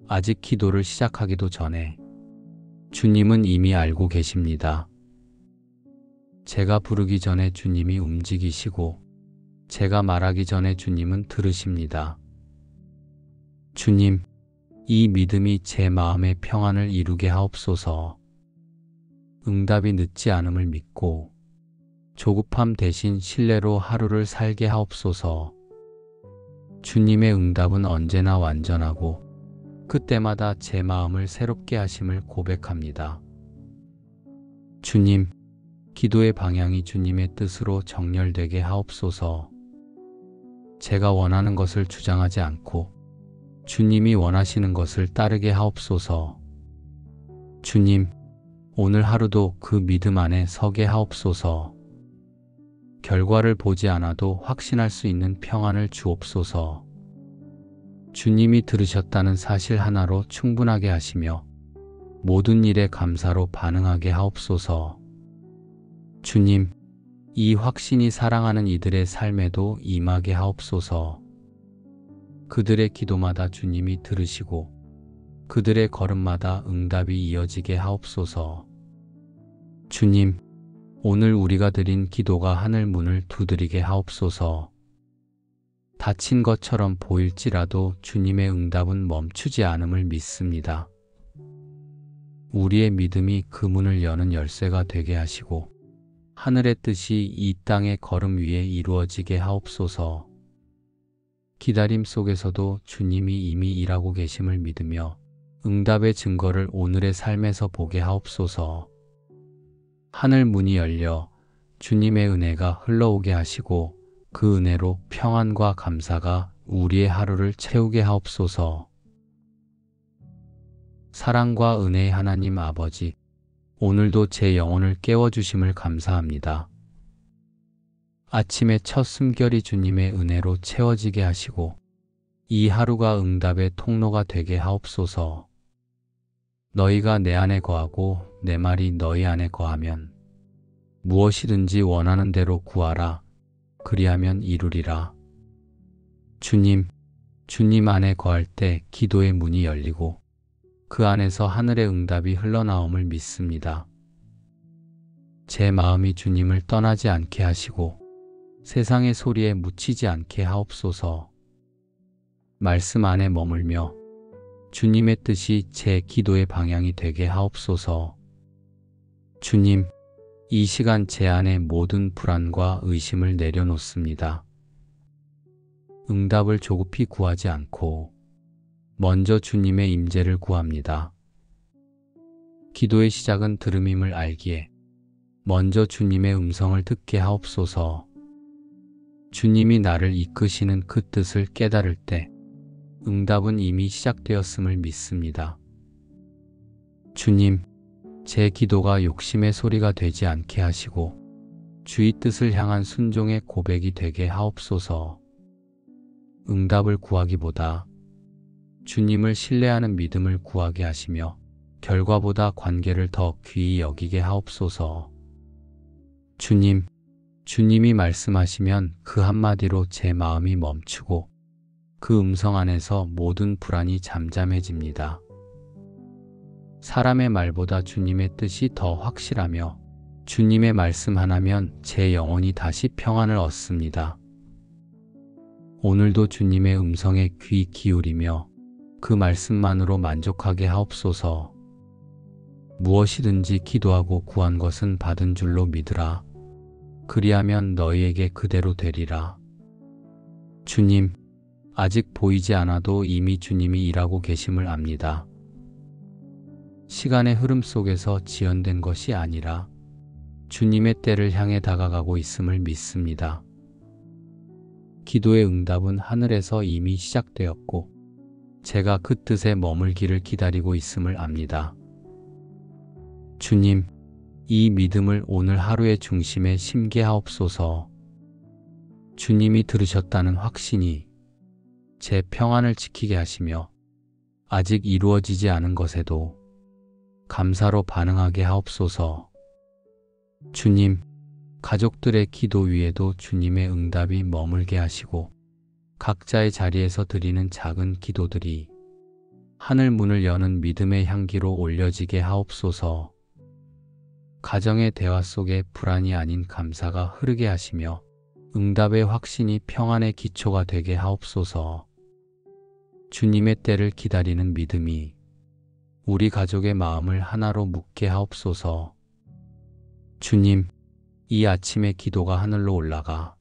아직 기도를 시작하기도 전에 주님은 이미 알고 계십니다. 제가 부르기 전에 주님이 움직이시고 제가 말하기 전에 주님은 들으십니다. 주님, 이 믿음이 제 마음의 평안을 이루게 하옵소서. 응답이 늦지 않음을 믿고 조급함 대신 신뢰로 하루를 살게 하옵소서. 주님의 응답은 언제나 완전하고 그때마다 제 마음을 새롭게 하심을 고백합니다. 주님, 기도의 방향이 주님의 뜻으로 정렬되게 하옵소서. 제가 원하는 것을 주장하지 않고 주님이 원하시는 것을 따르게 하옵소서. 주님, 오늘 하루도 그 믿음 안에 서게 하옵소서. 결과를 보지 않아도 확신할 수 있는 평안을 주옵소서. 주님이 들으셨다는 사실 하나로 충분하게 하시며 모든 일에 감사로 반응하게 하옵소서. 주님, 이 확신이 사랑하는 이들의 삶에도 임하게 하옵소서. 그들의 기도마다 주님이 들으시고 그들의 걸음마다 응답이 이어지게 하옵소서. 주님, 오늘 우리가 드린 기도가 하늘 문을 두드리게 하옵소서. 다친 것처럼 보일지라도 주님의 응답은 멈추지 않음을 믿습니다. 우리의 믿음이 그 문을 여는 열쇠가 되게 하시고 하늘의 뜻이 이 땅의 걸음 위에 이루어지게 하옵소서. 기다림 속에서도 주님이 이미 일하고 계심을 믿으며 응답의 증거를 오늘의 삶에서 보게 하옵소서. 하늘 문이 열려 주님의 은혜가 흘러오게 하시고 그 은혜로 평안과 감사가 우리의 하루를 채우게 하옵소서. 사랑과 은혜의 하나님 아버지, 오늘도 제 영혼을 깨워주심을 감사합니다. 아침의 첫 숨결이 주님의 은혜로 채워지게 하시고 이 하루가 응답의 통로가 되게 하옵소서. 너희가 내 안에 거하고 내 말이 너희 안에 거하면 무엇이든지 원하는 대로 구하라. 그리하면 이루리라. 주님, 주님 안에 거할 때 기도의 문이 열리고 그 안에서 하늘의 응답이 흘러나옴을 믿습니다. 제 마음이 주님을 떠나지 않게 하시고 세상의 소리에 묻히지 않게 하옵소서. 말씀 안에 머물며 주님의 뜻이 제 기도의 방향이 되게 하옵소서. 주님, 이 시간 제 안에 모든 불안과 의심을 내려놓습니다. 응답을 조급히 구하지 않고 먼저 주님의 임재를 구합니다. 기도의 시작은 들음임을 알기에 먼저 주님의 음성을 듣게 하옵소서. 주님이 나를 이끄시는 그 뜻을 깨달을 때 응답은 이미 시작되었음을 믿습니다. 주님, 제 기도가 욕심의 소리가 되지 않게 하시고 주의 뜻을 향한 순종의 고백이 되게 하옵소서. 응답을 구하기보다 주님을 신뢰하는 믿음을 구하게 하시며 결과보다 관계를 더 귀히 여기게 하옵소서. 주님, 주님이 말씀하시면 그 한마디로 제 마음이 멈추고 그 음성 안에서 모든 불안이 잠잠해집니다. 사람의 말보다 주님의 뜻이 더 확실하며 주님의 말씀 하나면 제 영혼이 다시 평안을 얻습니다. 오늘도 주님의 음성에 귀 기울이며 그 말씀만으로 만족하게 하옵소서. 무엇이든지 기도하고 구한 것은 받은 줄로 믿으라. 그리하면 너희에게 그대로 되리라. 주님, 아직 보이지 않아도 이미 주님이 일하고 계심을 압니다. 시간의 흐름 속에서 지연된 것이 아니라 주님의 때를 향해 다가가고 있음을 믿습니다. 기도의 응답은 하늘에서 이미 시작되었고 제가 그 뜻에 머물기를 기다리고 있음을 압니다. 주님, 이 믿음을 오늘 하루의 중심에 심게 하옵소서. 주님이 들으셨다는 확신이 제 평안을 지키게 하시며 아직 이루어지지 않은 것에도 감사로 반응하게 하옵소서. 주님, 가족들의 기도 위에도 주님의 응답이 머물게 하시고 각자의 자리에서 드리는 작은 기도들이 하늘 문을 여는 믿음의 향기로 올려지게 하옵소서. 가정의 대화 속에 불안이 아닌 감사가 흐르게 하시며 응답의 확신이 평안의 기초가 되게 하옵소서. 주님의 때를 기다리는 믿음이 우리 가족의 마음을 하나로 묶게 하옵소서. 주님, 이 아침의 기도가 하늘로 올라가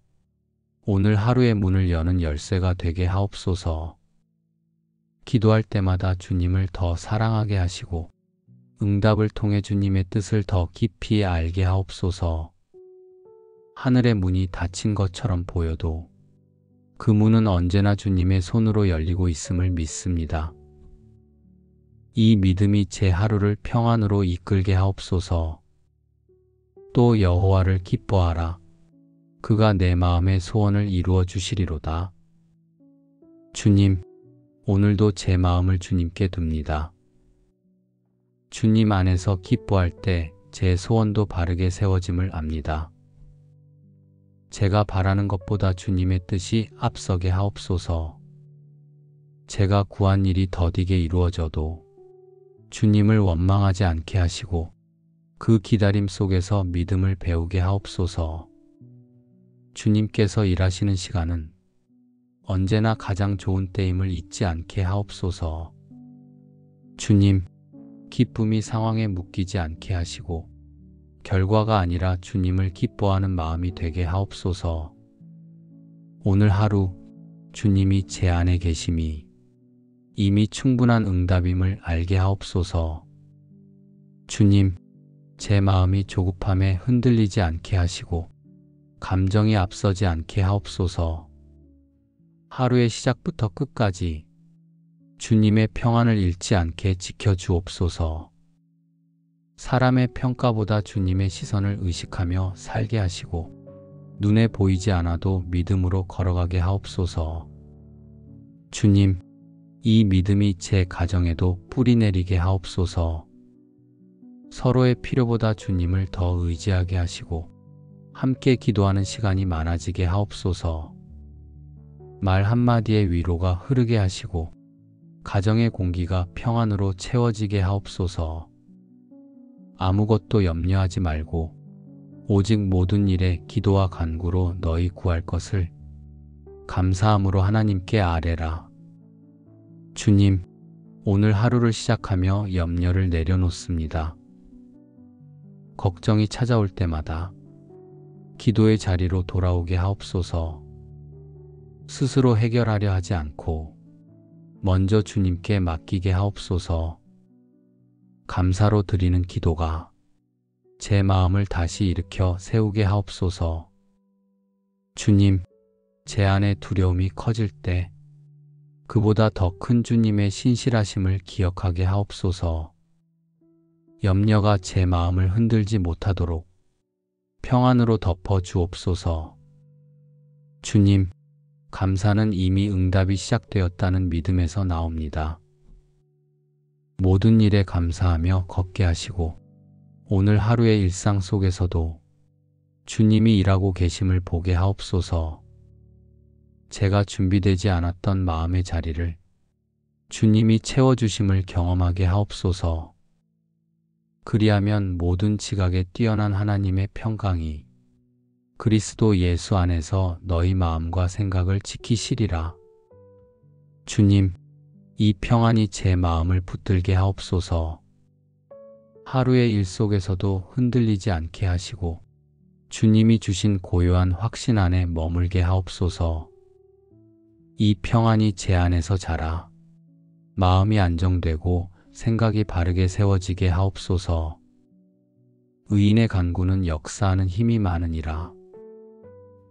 오늘 하루의 문을 여는 열쇠가 되게 하옵소서. 기도할 때마다 주님을 더 사랑하게 하시고 응답을 통해 주님의 뜻을 더 깊이 알게 하옵소서. 하늘의 문이 닫힌 것처럼 보여도 그 문은 언제나 주님의 손으로 열리고 있음을 믿습니다. 이 믿음이 제 하루를 평안으로 이끌게 하옵소서. 또 여호와를 기뻐하라. 그가 내 마음의 소원을 이루어 주시리로다. 주님, 오늘도 제 마음을 주님께 둡니다. 주님 안에서 기뻐할 때 제 소원도 바르게 세워짐을 압니다. 제가 바라는 것보다 주님의 뜻이 앞서게 하옵소서. 제가 구한 일이 더디게 이루어져도 주님을 원망하지 않게 하시고 그 기다림 속에서 믿음을 배우게 하옵소서. 주님께서 일하시는 시간은 언제나 가장 좋은 때임을 잊지 않게 하옵소서. 주님, 기쁨이 상황에 묶이지 않게 하시고 결과가 아니라 주님을 기뻐하는 마음이 되게 하옵소서. 오늘 하루 주님이 제 안에 계심이 이미 충분한 응답임을 알게 하옵소서. 주님, 제 마음이 조급함에 흔들리지 않게 하시고 감정이 앞서지 않게 하옵소서. 하루의 시작부터 끝까지 주님의 평안을 잃지 않게 지켜주옵소서. 사람의 평가보다 주님의 시선을 의식하며 살게 하시고 눈에 보이지 않아도 믿음으로 걸어가게 하옵소서. 주님, 이 믿음이 제 가정에도 뿌리내리게 하옵소서. 서로의 필요보다 주님을 더 의지하게 하시고 함께 기도하는 시간이 많아지게 하옵소서. 말 한마디의 위로가 흐르게 하시고 가정의 공기가 평안으로 채워지게 하옵소서. 아무것도 염려하지 말고 오직 모든 일에 기도와 간구로 너희 구할 것을 감사함으로 하나님께 아뢰라. 주님, 오늘 하루를 시작하며 염려를 내려놓습니다. 걱정이 찾아올 때마다 기도의 자리로 돌아오게 하옵소서. 스스로 해결하려 하지 않고 먼저 주님께 맡기게 하옵소서. 감사로 드리는 기도가 제 마음을 다시 일으켜 세우게 하옵소서. 주님, 제 안에 두려움이 커질 때 그보다 더 큰 주님의 신실하심을 기억하게 하옵소서. 염려가 제 마음을 흔들지 못하도록 평안으로 덮어 주옵소서. 주님, 감사는 이미 응답이 시작되었다는 믿음에서 나옵니다. 모든 일에 감사하며 걷게 하시고 오늘 하루의 일상 속에서도 주님이 일하고 계심을 보게 하옵소서. 제가 준비되지 않았던 마음의 자리를 주님이 채워주심을 경험하게 하옵소서. 그리하면 모든 지각에 뛰어난 하나님의 평강이 그리스도 예수 안에서 너희 마음과 생각을 지키시리라. 주님, 이 평안이 제 마음을 붙들게 하옵소서. 하루의 일 속에서도 흔들리지 않게 하시고 주님이 주신 고요한 확신 안에 머물게 하옵소서. 이 평안이 제 안에서 자라 마음이 안정되고 생각이 바르게 세워지게 하옵소서. 의인의 간구는 역사하는 힘이 많으니라.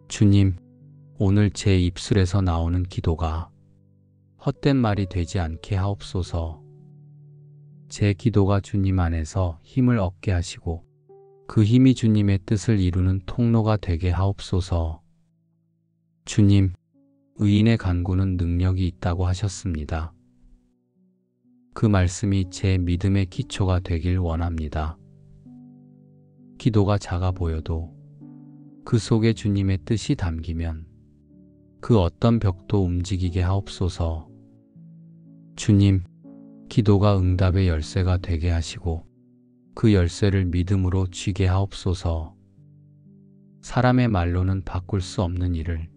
주님, 오늘 제 입술에서 나오는 기도가 헛된 말이 되지 않게 하옵소서. 제 기도가 주님 안에서 힘을 얻게 하시고 그 힘이 주님의 뜻을 이루는 통로가 되게 하옵소서. 주님, 의인의 간구는 능력이 있다고 하셨습니다. 그 말씀이 제 믿음의 기초가 되길 원합니다. 기도가 작아 보여도 그 속에 주님의 뜻이 담기면 그 어떤 벽도 움직이게 하옵소서. 주님, 기도가 응답의 열쇠가 되게 하시고 그 열쇠를 믿음으로 쥐게 하옵소서. 사람의 말로는 바꿀 수 없는 일을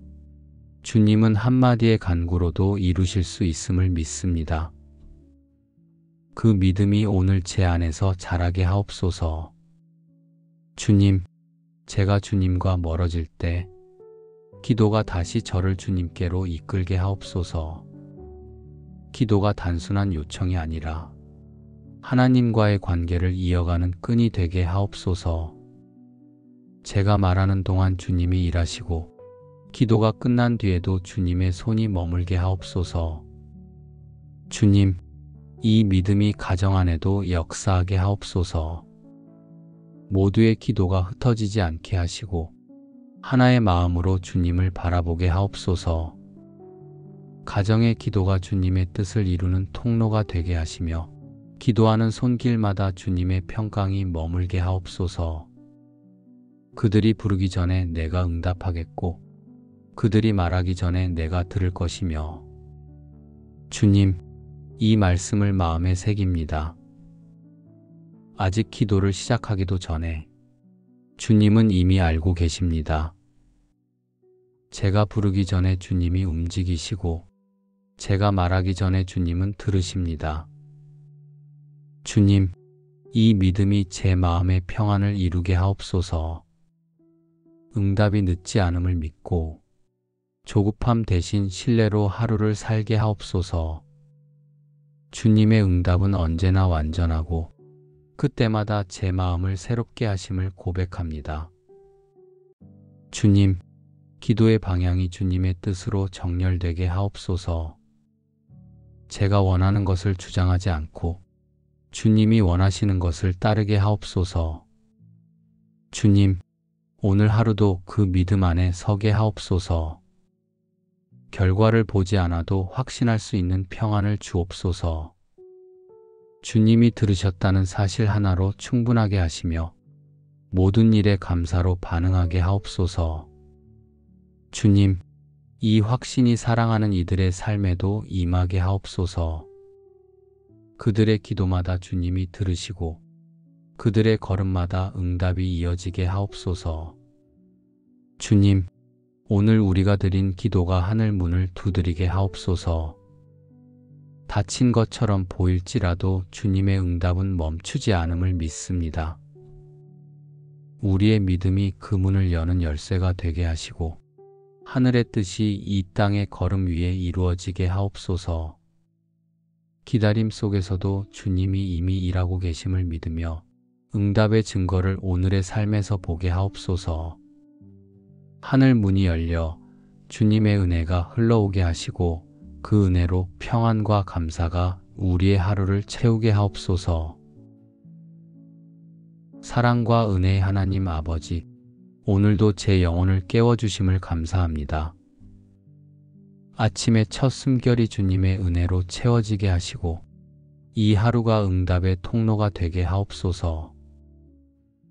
주님은 한마디의 간구로도 이루실 수 있음을 믿습니다. 그 믿음이 오늘 제 안에서 자라게 하옵소서. 주님, 제가 주님과 멀어질 때 기도가 다시 저를 주님께로 이끌게 하옵소서. 기도가 단순한 요청이 아니라 하나님과의 관계를 이어가는 끈이 되게 하옵소서. 제가 말하는 동안 주님이 일하시고 기도가 끝난 뒤에도 주님의 손이 머물게 하옵소서. 주님, 이 믿음이 가정 안에도 역사하게 하옵소서. 모두의 기도가 흩어지지 않게 하시고 하나의 마음으로 주님을 바라보게 하옵소서. 가정의 기도가 주님의 뜻을 이루는 통로가 되게 하시며 기도하는 손길마다 주님의 평강이 머물게 하옵소서. 그들이 부르기 전에 내가 응답하겠고 그들이 말하기 전에 내가 들을 것이며. 주님, 이 말씀을 마음에 새깁니다. 아직 기도를 시작하기도 전에 주님은 이미 알고 계십니다. 제가 부르기 전에 주님이 움직이시고 제가 말하기 전에 주님은 들으십니다. 주님, 이 믿음이 제 마음의 평안을 이루게 하옵소서. 응답이 늦지 않음을 믿고 조급함 대신 신뢰로 하루를 살게 하옵소서. 주님의 응답은 언제나 완전하고 그때마다 제 마음을 새롭게 하심을 고백합니다. 주님, 기도의 방향이 주님의 뜻으로 정렬되게 하옵소서. 제가 원하는 것을 주장하지 않고 주님이 원하시는 것을 따르게 하옵소서. 주님, 오늘 하루도 그 믿음 안에 서게 하옵소서. 결과를 보지 않아도 확신할 수 있는 평안을 주옵소서. 주님이 들으셨다는 사실 하나로 충분하게 하시며 모든 일에 감사로 반응하게 하옵소서. 주님, 이 확신이 사랑하는 이들의 삶에도 임하게 하옵소서. 그들의 기도마다 주님이 들으시고 그들의 걸음마다 응답이 이어지게 하옵소서. 주님, 오늘 우리가 드린 기도가 하늘 문을 두드리게 하옵소서. 다친 것처럼 보일지라도 주님의 응답은 멈추지 않음을 믿습니다. 우리의 믿음이 그 문을 여는 열쇠가 되게 하시고 하늘의 뜻이 이 땅의 걸음 위에 이루어지게 하옵소서. 기다림 속에서도 주님이 이미 일하고 계심을 믿으며 응답의 증거를 오늘의 삶에서 보게 하옵소서. 하늘 문이 열려 주님의 은혜가 흘러오게 하시고 그 은혜로 평안과 감사가 우리의 하루를 채우게 하옵소서. 사랑과 은혜의 하나님 아버지, 오늘도 제 영혼을 깨워주심을 감사합니다. 아침의 첫 숨결이 주님의 은혜로 채워지게 하시고 이 하루가 응답의 통로가 되게 하옵소서.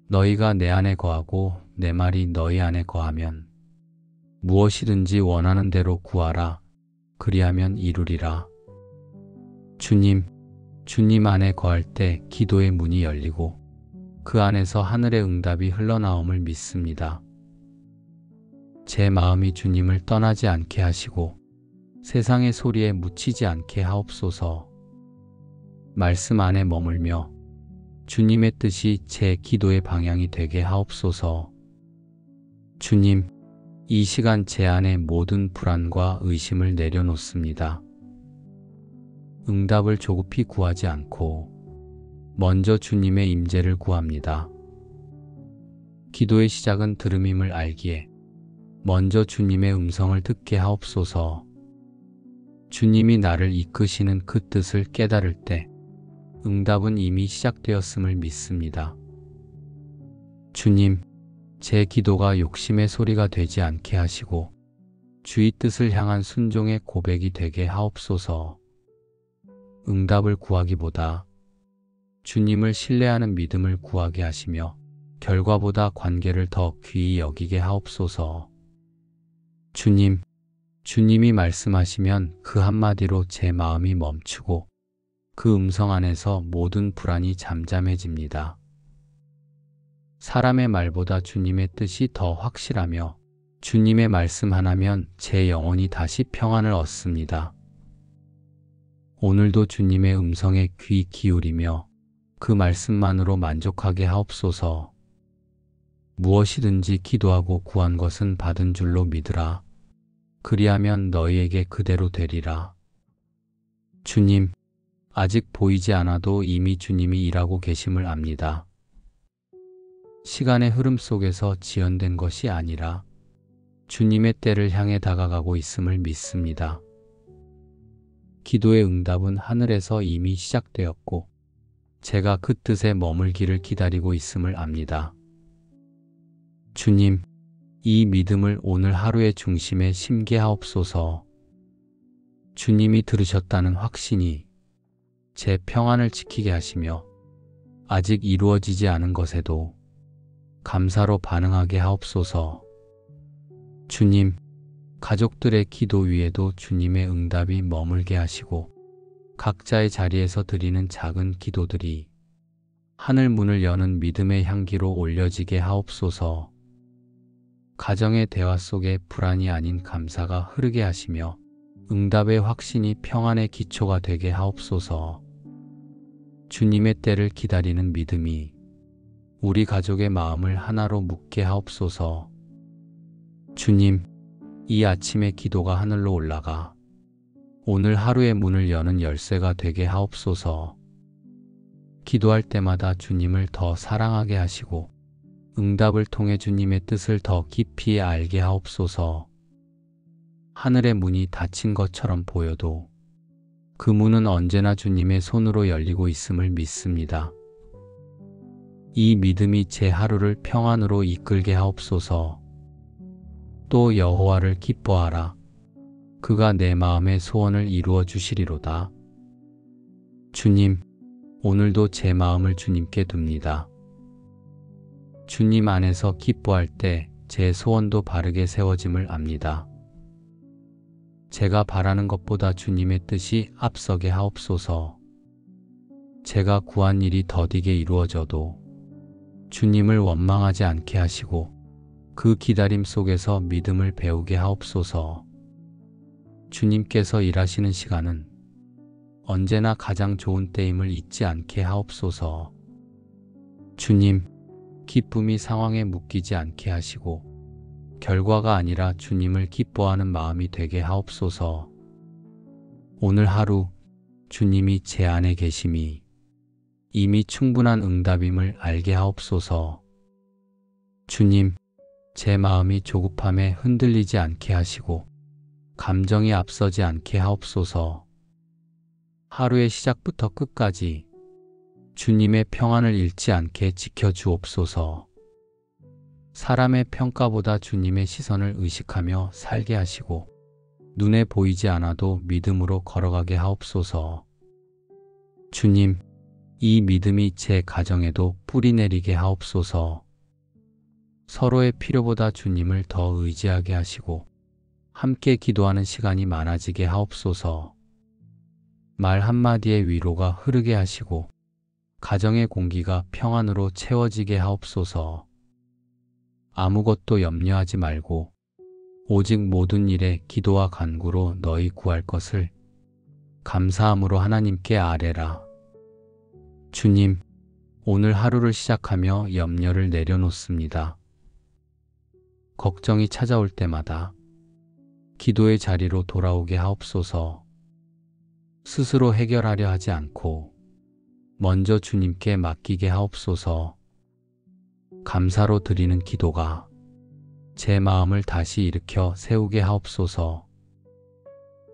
너희가 내 안에 거하고 내 말이 너희 안에 거하면 무엇이든지 원하는 대로 구하라. 그리하면 이루리라. 주님, 주님 안에 거할 때 기도의 문이 열리고 그 안에서 하늘의 응답이 흘러나옴을 믿습니다. 제 마음이 주님을 떠나지 않게 하시고 세상의 소리에 묻히지 않게 하옵소서. 말씀 안에 머물며 주님의 뜻이 제 기도의 방향이 되게 하옵소서. 주님, 이 시간 제 안에 모든 불안과 의심을 내려놓습니다. 응답을 조급히 구하지 않고 먼저 주님의 임재를 구합니다. 기도의 시작은 들음임을 알기에 먼저 주님의 음성을 듣게 하옵소서. 주님이 나를 이끄시는 그 뜻을 깨달을 때 응답은 이미 시작되었음을 믿습니다. 주님, 제 기도가 욕심의 소리가 되지 않게 하시고 주의 뜻을 향한 순종의 고백이 되게 하옵소서. 응답을 구하기보다 주님을 신뢰하는 믿음을 구하게 하시며 결과보다 관계를 더 귀히 여기게 하옵소서. 주님, 주님이 말씀하시면 그 한마디로 제 마음이 멈추고 그 음성 안에서 모든 불안이 잠잠해집니다. 사람의 말보다 주님의 뜻이 더 확실하며 주님의 말씀 하나면 제 영혼이 다시 평안을 얻습니다. 오늘도 주님의 음성에 귀 기울이며 그 말씀만으로 만족하게 하옵소서. 무엇이든지 기도하고 구한 것은 받은 줄로 믿으라. 그리하면 너희에게 그대로 되리라. 주님, 아직 보이지 않아도 이미 주님이 일하고 계심을 압니다. 시간의 흐름 속에서 지연된 것이 아니라 주님의 때를 향해 다가가고 있음을 믿습니다. 기도의 응답은 하늘에서 이미 시작되었고 제가 그 뜻에 머물기를 기다리고 있음을 압니다. 주님, 이 믿음을 오늘 하루의 중심에 심게 하옵소서. 주님이 들으셨다는 확신이 제 평안을 지키게 하시며 아직 이루어지지 않은 것에도 감사로 반응하게 하옵소서. 주님, 가족들의 기도 위에도 주님의 응답이 머물게 하시고 각자의 자리에서 드리는 작은 기도들이 하늘 문을 여는 믿음의 향기로 올려지게 하옵소서. 가정의 대화 속에 불안이 아닌 감사가 흐르게 하시며 응답의 확신이 평안의 기초가 되게 하옵소서. 주님의 때를 기다리는 믿음이 우리 가족의 마음을 하나로 묶게 하옵소서. 주님, 이 아침의 기도가 하늘로 올라가 오늘 하루의 문을 여는 열쇠가 되게 하옵소서. 기도할 때마다 주님을 더 사랑하게 하시고 응답을 통해 주님의 뜻을 더 깊이 알게 하옵소서. 하늘의 문이 닫힌 것처럼 보여도 그 문은 언제나 주님의 손으로 열리고 있음을 믿습니다. 이 믿음이 제 하루를 평안으로 이끌게 하옵소서. 또 여호와를 기뻐하라. 그가 내 마음의 소원을 이루어 주시리로다. 주님, 오늘도 제 마음을 주님께 둡니다. 주님 안에서 기뻐할 때 제 소원도 바르게 세워짐을 압니다. 제가 바라는 것보다 주님의 뜻이 앞서게 하옵소서. 제가 구한 일이 더디게 이루어져도 주님을 원망하지 않게 하시고 그 기다림 속에서 믿음을 배우게 하옵소서. 주님께서 일하시는 시간은 언제나 가장 좋은 때임을 잊지 않게 하옵소서. 주님, 기쁨이 상황에 묶이지 않게 하시고 결과가 아니라 주님을 기뻐하는 마음이 되게 하옵소서. 오늘 하루 주님이 제 안에 계심이 이미 충분한 응답임을 알게 하옵소서. 주님, 제 마음이 조급함에 흔들리지 않게 하시고 감정이 앞서지 않게 하옵소서. 하루의 시작부터 끝까지 주님의 평안을 잃지 않게 지켜주옵소서. 사람의 평가보다 주님의 시선을 의식하며 살게 하시고 눈에 보이지 않아도 믿음으로 걸어가게 하옵소서. 주님, 이 믿음이 제 가정에도 뿌리 내리게 하옵소서. 서로의 필요보다 주님을 더 의지하게 하시고 함께 기도하는 시간이 많아지게 하옵소서. 말 한마디의 위로가 흐르게 하시고 가정의 공기가 평안으로 채워지게 하옵소서. 아무것도 염려하지 말고 오직 모든 일에 기도와 간구로 너희 구할 것을 감사함으로 하나님께 아뢰라. 주님, 오늘 하루를 시작하며 염려를 내려놓습니다. 걱정이 찾아올 때마다 기도의 자리로 돌아오게 하옵소서. 스스로 해결하려 하지 않고 먼저 주님께 맡기게 하옵소서. 감사로 드리는 기도가 제 마음을 다시 일으켜 세우게 하옵소서.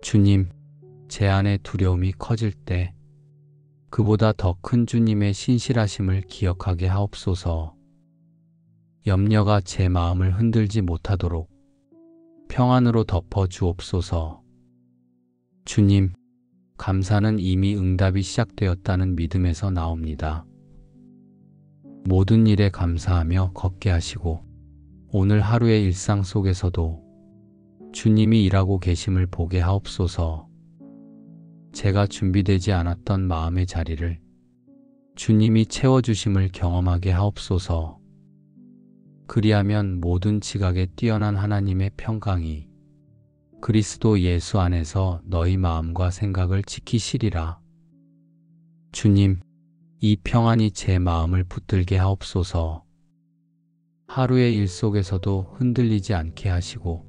주님, 제 안에 두려움이 커질 때 그보다 더 큰 주님의 신실하심을 기억하게 하옵소서. 염려가 제 마음을 흔들지 못하도록 평안으로 덮어 주옵소서. 주님, 감사는 이미 응답이 시작되었다는 믿음에서 나옵니다. 모든 일에 감사하며 걷게 하시고 오늘 하루의 일상 속에서도 주님이 일하고 계심을 보게 하옵소서. 제가 준비되지 않았던 마음의 자리를 주님이 채워주심을 경험하게 하옵소서. 그리하면 모든 지각에 뛰어난 하나님의 평강이 그리스도 예수 안에서 너희 마음과 생각을 지키시리라. 주님, 이 평안이 제 마음을 붙들게 하옵소서. 하루의 일 속에서도 흔들리지 않게 하시고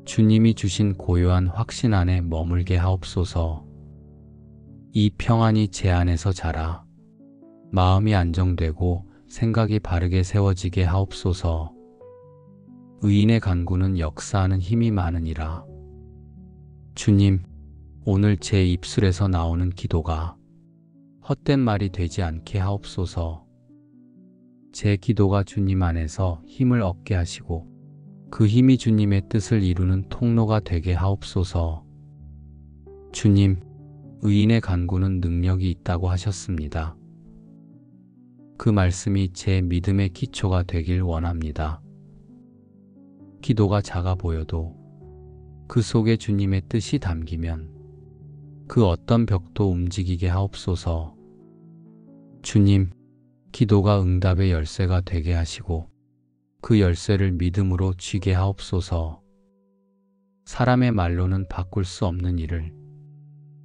주님이 주신 고요한 확신 안에 머물게 하옵소서. 이 평안이 제 안에서 자라 마음이 안정되고 생각이 바르게 세워지게 하옵소서. 의인의 간구는 역사하는 힘이 많으니라. 주님, 오늘 제 입술에서 나오는 기도가 헛된 말이 되지 않게 하옵소서. 제 기도가 주님 안에서 힘을 얻게 하시고 그 힘이 주님의 뜻을 이루는 통로가 되게 하옵소서. 주님, 의인의 간구는 능력이 있다고 하셨습니다. 그 말씀이 제 믿음의 기초가 되길 원합니다. 기도가 작아 보여도 그 속에 주님의 뜻이 담기면 그 어떤 벽도 움직이게 하옵소서. 주님, 기도가 응답의 열쇠가 되게 하시고 그 열쇠를 믿음으로 쥐게 하옵소서. 사람의 말로는 바꿀 수 없는 일을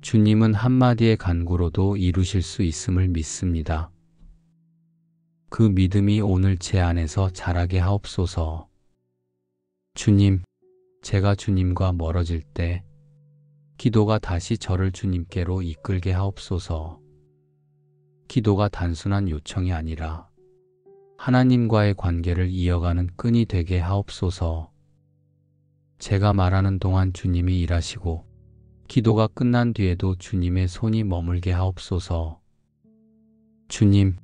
주님은 한마디의 간구로도 이루실 수 있음을 믿습니다. 그 믿음이 오늘 제 안에서 자라게 하옵소서. 주님, 제가 주님과 멀어질 때 기도가 다시 저를 주님께로 이끌게 하옵소서. 기도가 단순한 요청이 아니라 하나님과의 관계를 이어가는 끈이 되게 하옵소서. 제가 말하는 동안 주님이 일하시고 기도가 끝난 뒤에도 주님의 손이 머물게 하옵소서. 주님,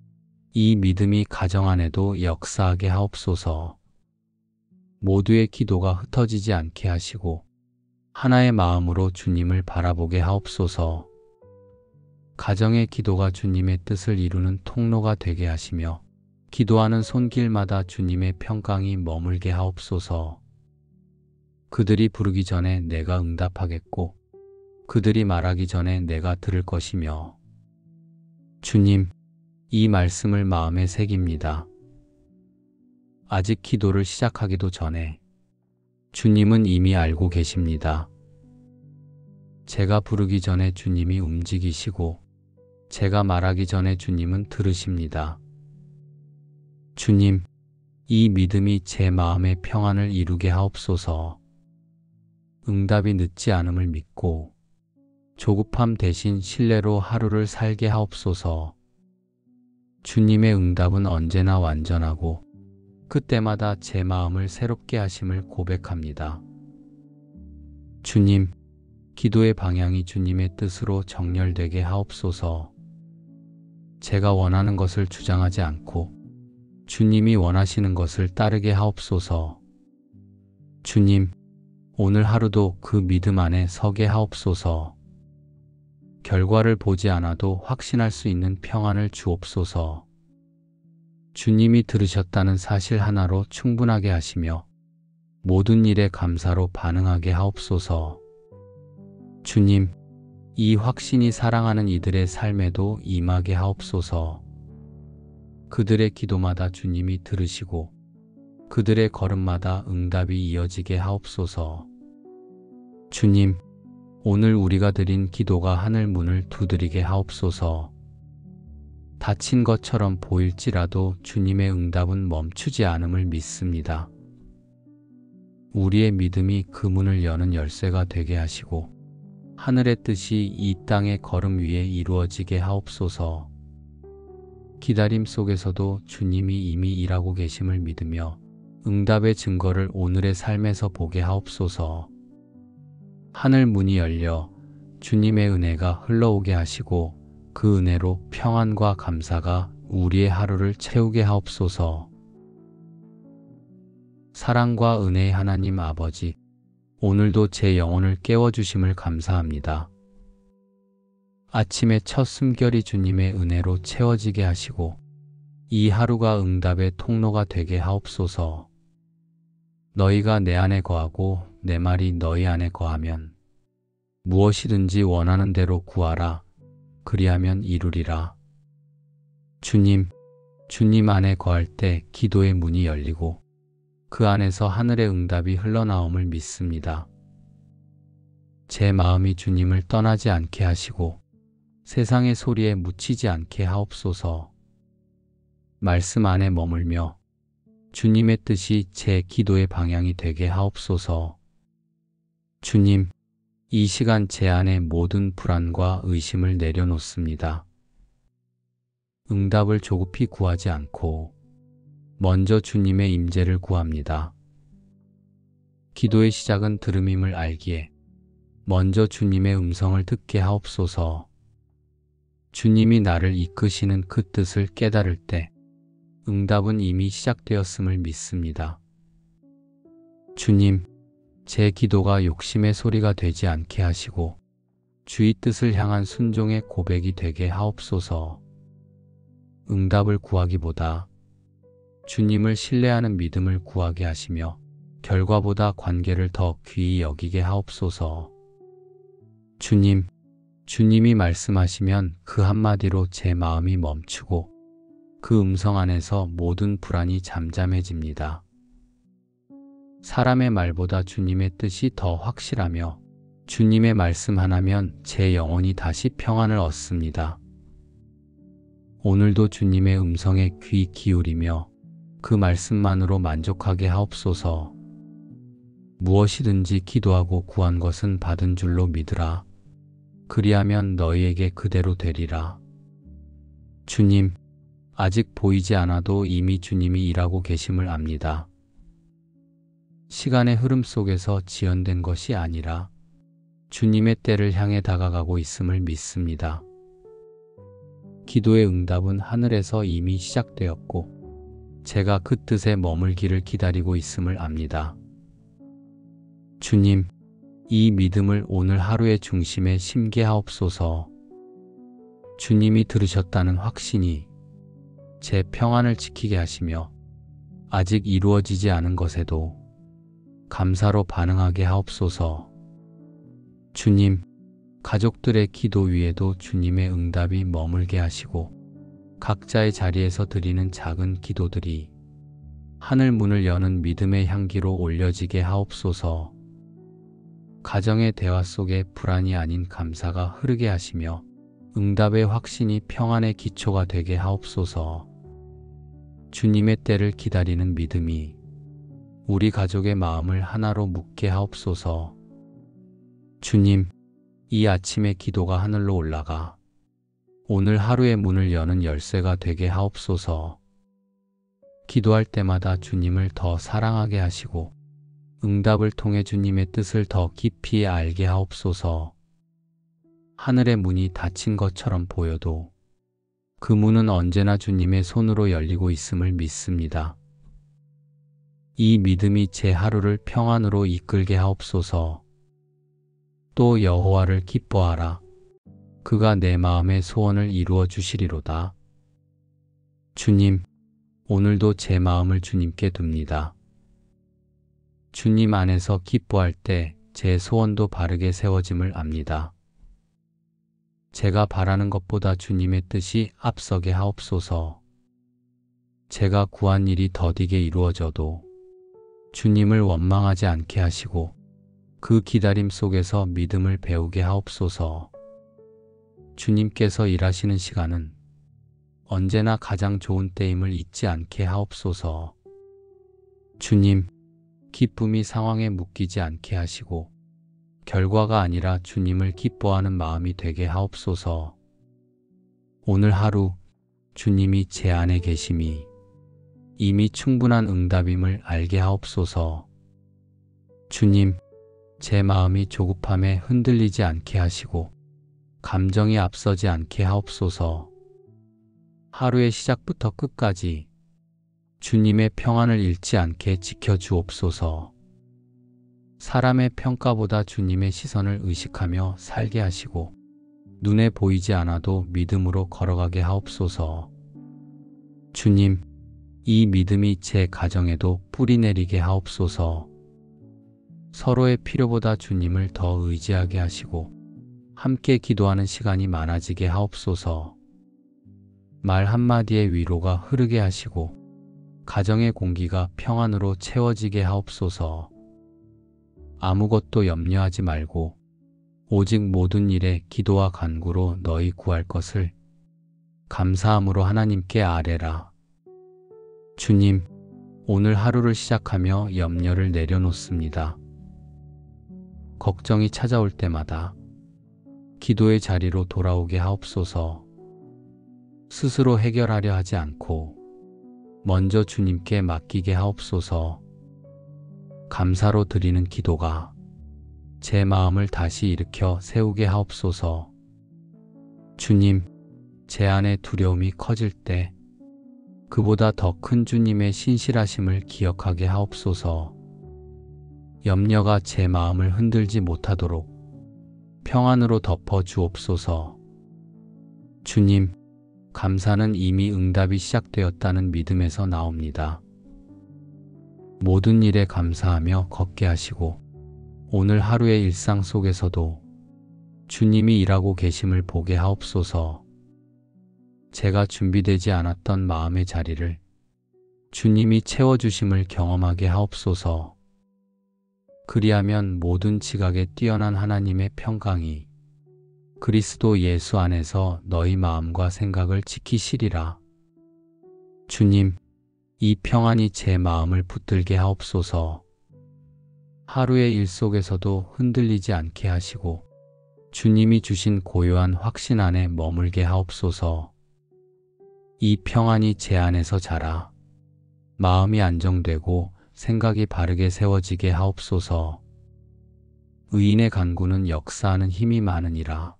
이 믿음이 가정 안에도 역사하게 하옵소서. 모두의 기도가 흩어지지 않게 하시고 하나의 마음으로 주님을 바라보게 하옵소서. 가정의 기도가 주님의 뜻을 이루는 통로가 되게 하시며 기도하는 손길마다 주님의 평강이 머물게 하옵소서. 그들이 부르기 전에 내가 응답하겠고 그들이 말하기 전에 내가 들을 것이며 주님, 이 말씀을 마음에 새깁니다. 아직 기도를 시작하기도 전에 주님은 이미 알고 계십니다. 제가 부르기 전에 주님이 움직이시고 제가 말하기 전에 주님은 들으십니다. 주님, 이 믿음이 제 마음의 평안을 이루게 하옵소서. 응답이 늦지 않음을 믿고 조급함 대신 신뢰로 하루를 살게 하옵소서. 주님의 응답은 언제나 완전하고 그때마다 제 마음을 새롭게 하심을 고백합니다. 주님, 기도의 방향이 주님의 뜻으로 정렬되게 하옵소서. 제가 원하는 것을 주장하지 않고 주님이 원하시는 것을 따르게 하옵소서. 주님, 오늘 하루도 그 믿음 안에 서게 하옵소서. 결과를 보지 않아도 확신할 수 있는 평안을 주옵소서. 주님이 들으셨다는 사실 하나로 충분하게 하시며 모든 일에 감사로 반응하게 하옵소서. 주님, 이 확신이 사랑하는 이들의 삶에도 임하게 하옵소서. 그들의 기도마다 주님이 들으시고 그들의 걸음마다 응답이 이어지게 하옵소서. 주님, 오늘 우리가 드린 기도가 하늘 문을 두드리게 하옵소서. 다친 것처럼 보일지라도 주님의 응답은 멈추지 않음을 믿습니다. 우리의 믿음이 그 문을 여는 열쇠가 되게 하시고 하늘의 뜻이 이 땅의 걸음 위에 이루어지게 하옵소서. 기다림 속에서도 주님이 이미 일하고 계심을 믿으며 응답의 증거를 오늘의 삶에서 보게 하옵소서. 하늘 문이 열려 주님의 은혜가 흘러오게 하시고 그 은혜로 평안과 감사가 우리의 하루를 채우게 하옵소서. 사랑과 은혜의 하나님 아버지, 오늘도 제 영혼을 깨워주심을 감사합니다. 아침의 첫 숨결이 주님의 은혜로 채워지게 하시고 이 하루가 응답의 통로가 되게 하옵소서. 너희가 내 안에 거하고 내 말이 너희 안에 거하면 무엇이든지 원하는 대로 구하라. 그리하면 이루리라. 주님, 주님 안에 거할 때 기도의 문이 열리고 그 안에서 하늘의 응답이 흘러나옴을 믿습니다. 제 마음이 주님을 떠나지 않게 하시고 세상의 소리에 묻히지 않게 하옵소서. 말씀 안에 머물며 주님의 뜻이 제 기도의 방향이 되게 하옵소서. 주님, 이 시간 제 안에 모든 불안과 의심을 내려놓습니다. 응답을 조급히 구하지 않고 먼저 주님의 임재를 구합니다. 기도의 시작은 들음임을 알기에 먼저 주님의 음성을 듣게 하옵소서. 주님이 나를 이끄시는 그 뜻을 깨달을 때 응답은 이미 시작되었음을 믿습니다. 주님, 제 기도가 욕심의 소리가 되지 않게 하시고 주의 뜻을 향한 순종의 고백이 되게 하옵소서. 응답을 구하기보다 주님을 신뢰하는 믿음을 구하게 하시며 결과보다 관계를 더 귀히 여기게 하옵소서. 주님, 주님이 말씀하시면 그 한마디로 제 마음이 멈추고 그 음성 안에서 모든 불안이 잠잠해집니다. 사람의 말보다 주님의 뜻이 더 확실하며 주님의 말씀 하나면 제 영혼이 다시 평안을 얻습니다. 오늘도 주님의 음성에 귀 기울이며 그 말씀만으로 만족하게 하옵소서. 무엇이든지 기도하고 구한 것은 받은 줄로 믿으라. 그리하면 너희에게 그대로 되리라. 주님, 아직 보이지 않아도 이미 주님이 일하고 계심을 압니다. 시간의 흐름 속에서 지연된 것이 아니라 주님의 때를 향해 다가가고 있음을 믿습니다. 기도의 응답은 하늘에서 이미 시작되었고 제가 그 뜻에 머물기를 기다리고 있음을 압니다. 주님, 이 믿음을 오늘 하루의 중심에 심게 하옵소서. 주님이 들으셨다는 확신이 제 평안을 지키게 하시며 아직 이루어지지 않은 것에도 감사로 반응하게 하옵소서. 주님, 가족들의 기도 위에도 주님의 응답이 머물게 하시고 각자의 자리에서 드리는 작은 기도들이 하늘 문을 여는 믿음의 향기로 올려지게 하옵소서. 가정의 대화 속에 불안이 아닌 감사가 흐르게 하시며 응답의 확신이 평안의 기초가 되게 하옵소서. 주님의 때를 기다리는 믿음이 우리 가족의 마음을 하나로 묶게 하옵소서. 주님, 이 아침의 기도가 하늘로 올라가 오늘 하루의 문을 여는 열쇠가 되게 하옵소서. 기도할 때마다 주님을 더 사랑하게 하시고 응답을 통해 주님의 뜻을 더 깊이 알게 하옵소서. 하늘의 문이 닫힌 것처럼 보여도 그 문은 언제나 주님의 손으로 열리고 있음을 믿습니다. 이 믿음이 제 하루를 평안으로 이끌게 하옵소서. 또 여호와를 기뻐하라. 그가 내 마음의 소원을 이루어 주시리로다. 주님, 오늘도 제 마음을 주님께 둡니다. 주님 안에서 기뻐할 때 제 소원도 바르게 세워짐을 압니다. 제가 바라는 것보다 주님의 뜻이 앞서게 하옵소서. 제가 구한 일이 더디게 이루어져도 주님을 원망하지 않게 하시고 그 기다림 속에서 믿음을 배우게 하옵소서. 주님께서 일하시는 시간은 언제나 가장 좋은 때임을 잊지 않게 하옵소서. 주님, 기쁨이 상황에 묶이지 않게 하시고 결과가 아니라 주님을 기뻐하는 마음이 되게 하옵소서. 오늘 하루 주님이 제 안에 계심이 이미 충분한 응답임을 알게 하옵소서. 주님, 제 마음이 조급함에 흔들리지 않게 하시고 감정이 앞서지 않게 하옵소서. 하루의 시작부터 끝까지 주님의 평안을 잃지 않게 지켜주옵소서. 사람의 평가보다 주님의 시선을 의식하며 살게 하시고 눈에 보이지 않아도 믿음으로 걸어가게 하옵소서. 주님, 이 믿음이 제 가정에도 뿌리 내리게 하옵소서. 서로의 필요보다 주님을 더 의지하게 하시고 함께 기도하는 시간이 많아지게 하옵소서. 말 한마디의 위로가 흐르게 하시고 가정의 공기가 평안으로 채워지게 하옵소서. 아무것도 염려하지 말고 오직 모든 일에 기도와 간구로 너희 구할 것을 감사함으로 하나님께 아뢰라. 주님, 오늘 하루를 시작하며 염려를 내려놓습니다. 걱정이 찾아올 때마다 기도의 자리로 돌아오게 하옵소서. 스스로 해결하려 하지 않고 먼저 주님께 맡기게 하옵소서. 감사로 드리는 기도가 제 마음을 다시 일으켜 세우게 하옵소서. 주님, 제 안에 두려움이 커질 때 그보다 더 큰 주님의 신실하심을 기억하게 하옵소서. 염려가 제 마음을 흔들지 못하도록 평안으로 덮어 주옵소서. 주님, 감사는 이미 응답이 시작되었다는 믿음에서 나옵니다. 모든 일에 감사하며 걷게 하시고 오늘 하루의 일상 속에서도 주님이 일하고 계심을 보게 하옵소서. 제가 준비되지 않았던 마음의 자리를 주님이 채워주심을 경험하게 하옵소서. 그리하면 모든 지각에 뛰어난 하나님의 평강이 그리스도 예수 안에서 너희 마음과 생각을 지키시리라. 주님, 이 평안이 제 마음을 붙들게 하옵소서. 하루의 일 속에서도 흔들리지 않게 하시고 주님이 주신 고요한 확신 안에 머물게 하옵소서. 이 평안이 제 안에서 자라 마음이 안정되고 생각이 바르게 세워지게 하옵소서. 의인의 간구는 역사하는 힘이 많으니라.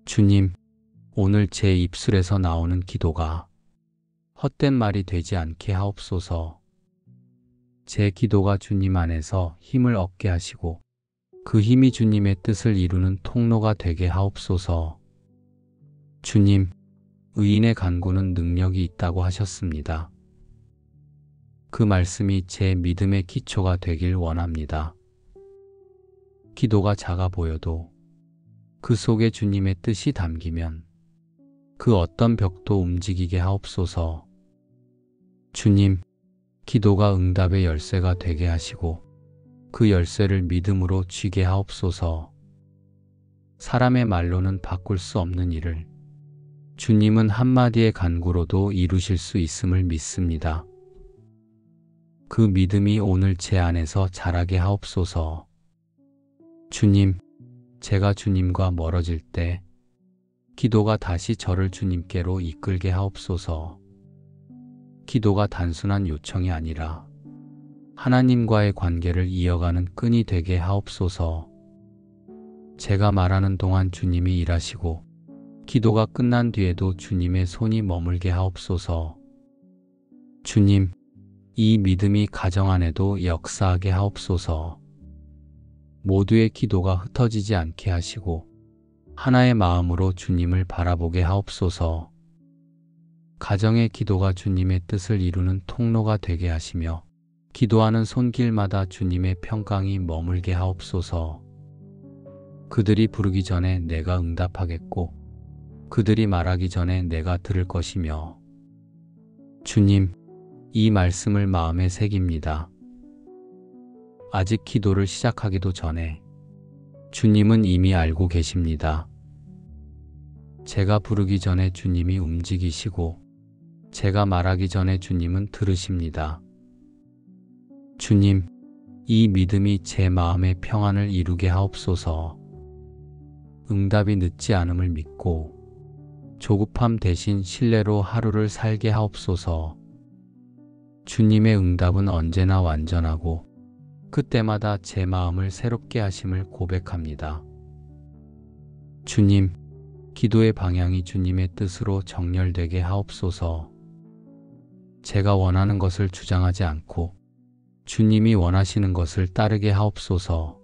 주님, 오늘 제 입술에서 나오는 기도가 헛된 말이 되지 않게 하옵소서. 제 기도가 주님 안에서 힘을 얻게 하시고 그 힘이 주님의 뜻을 이루는 통로가 되게 하옵소서. 주님, 의인의 간구는 능력이 있다고 하셨습니다. 그 말씀이 제 믿음의 기초가 되길 원합니다. 기도가 작아 보여도 그 속에 주님의 뜻이 담기면 그 어떤 벽도 움직이게 하옵소서. 주님, 기도가 응답의 열쇠가 되게 하시고 그 열쇠를 믿음으로 쥐게 하옵소서. 사람의 말로는 바꿀 수 없는 일을 주님은 한마디의 간구로도 이루실 수 있음을 믿습니다. 그 믿음이 오늘 제 안에서 자라게 하옵소서. 주님, 제가 주님과 멀어질 때 기도가 다시 저를 주님께로 이끌게 하옵소서. 기도가 단순한 요청이 아니라 하나님과의 관계를 이어가는 끈이 되게 하옵소서. 제가 말하는 동안 주님이 일하시고 기도가 끝난 뒤에도 주님의 손이 머물게 하옵소서. 주님, 이 믿음이 가정 안에도 역사하게 하옵소서. 모두의 기도가 흩어지지 않게 하시고 하나의 마음으로 주님을 바라보게 하옵소서. 가정의 기도가 주님의 뜻을 이루는 통로가 되게 하시며 기도하는 손길마다 주님의 평강이 머물게 하옵소서. 그들이 부르기 전에 내가 응답하겠고 그들이 말하기 전에 내가 들을 것이며 주님, 이 말씀을 마음에 새깁니다. 아직 기도를 시작하기도 전에 주님은 이미 알고 계십니다. 제가 부르기 전에 주님이 움직이시고 제가 말하기 전에 주님은 들으십니다. 주님, 이 믿음이 제 마음의 평안을 이루게 하옵소서. 응답이 늦지 않음을 믿고 조급함 대신 신뢰로 하루를 살게 하옵소서. 주님의 응답은 언제나 완전하고 그때마다 제 마음을 새롭게 하심을 고백합니다. 주님, 기도의 방향이 주님의 뜻으로 정렬되게 하옵소서. 제가 원하는 것을 주장하지 않고 주님이 원하시는 것을 따르게 하옵소서.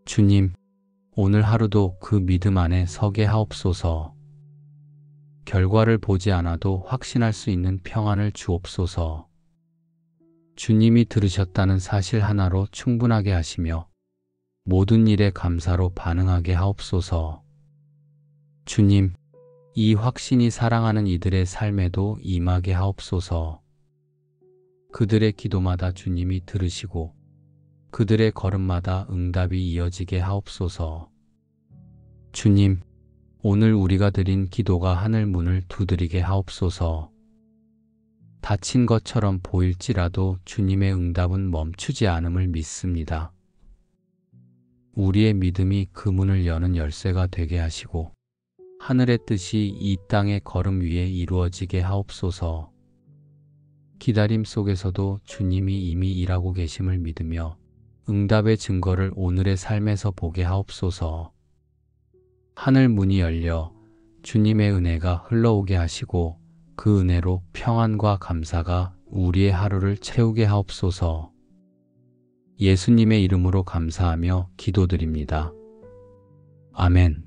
주님, 오늘 하루도 그 믿음 안에 서게 하옵소서. 결과를 보지 않아도 확신할 수 있는 평안을 주옵소서. 주님이 들으셨다는 사실 하나로 충분하게 하시며 모든 일에 감사로 반응하게 하옵소서. 주님, 이 확신이 사랑하는 이들의 삶에도 임하게 하옵소서. 그들의 기도마다 주님이 들으시고 그들의 걸음마다 응답이 이어지게 하옵소서. 주님, 오늘 우리가 드린 기도가 하늘 문을 두드리게 하옵소서. 다친 것처럼 보일지라도 주님의 응답은 멈추지 않음을 믿습니다. 우리의 믿음이 그 문을 여는 열쇠가 되게 하시고 하늘의 뜻이 이 땅의 걸음 위에 이루어지게 하옵소서. 기다림 속에서도 주님이 이미 일하고 계심을 믿으며 응답의 증거를 오늘의 삶에서 보게 하옵소서. 하늘 문이 열려 주님의 은혜가 흘러오게 하시고 그 은혜로 평안과 감사가 우리의 하루를 채우게 하옵소서. 예수님의 이름으로 감사하며 기도드립니다. 아멘.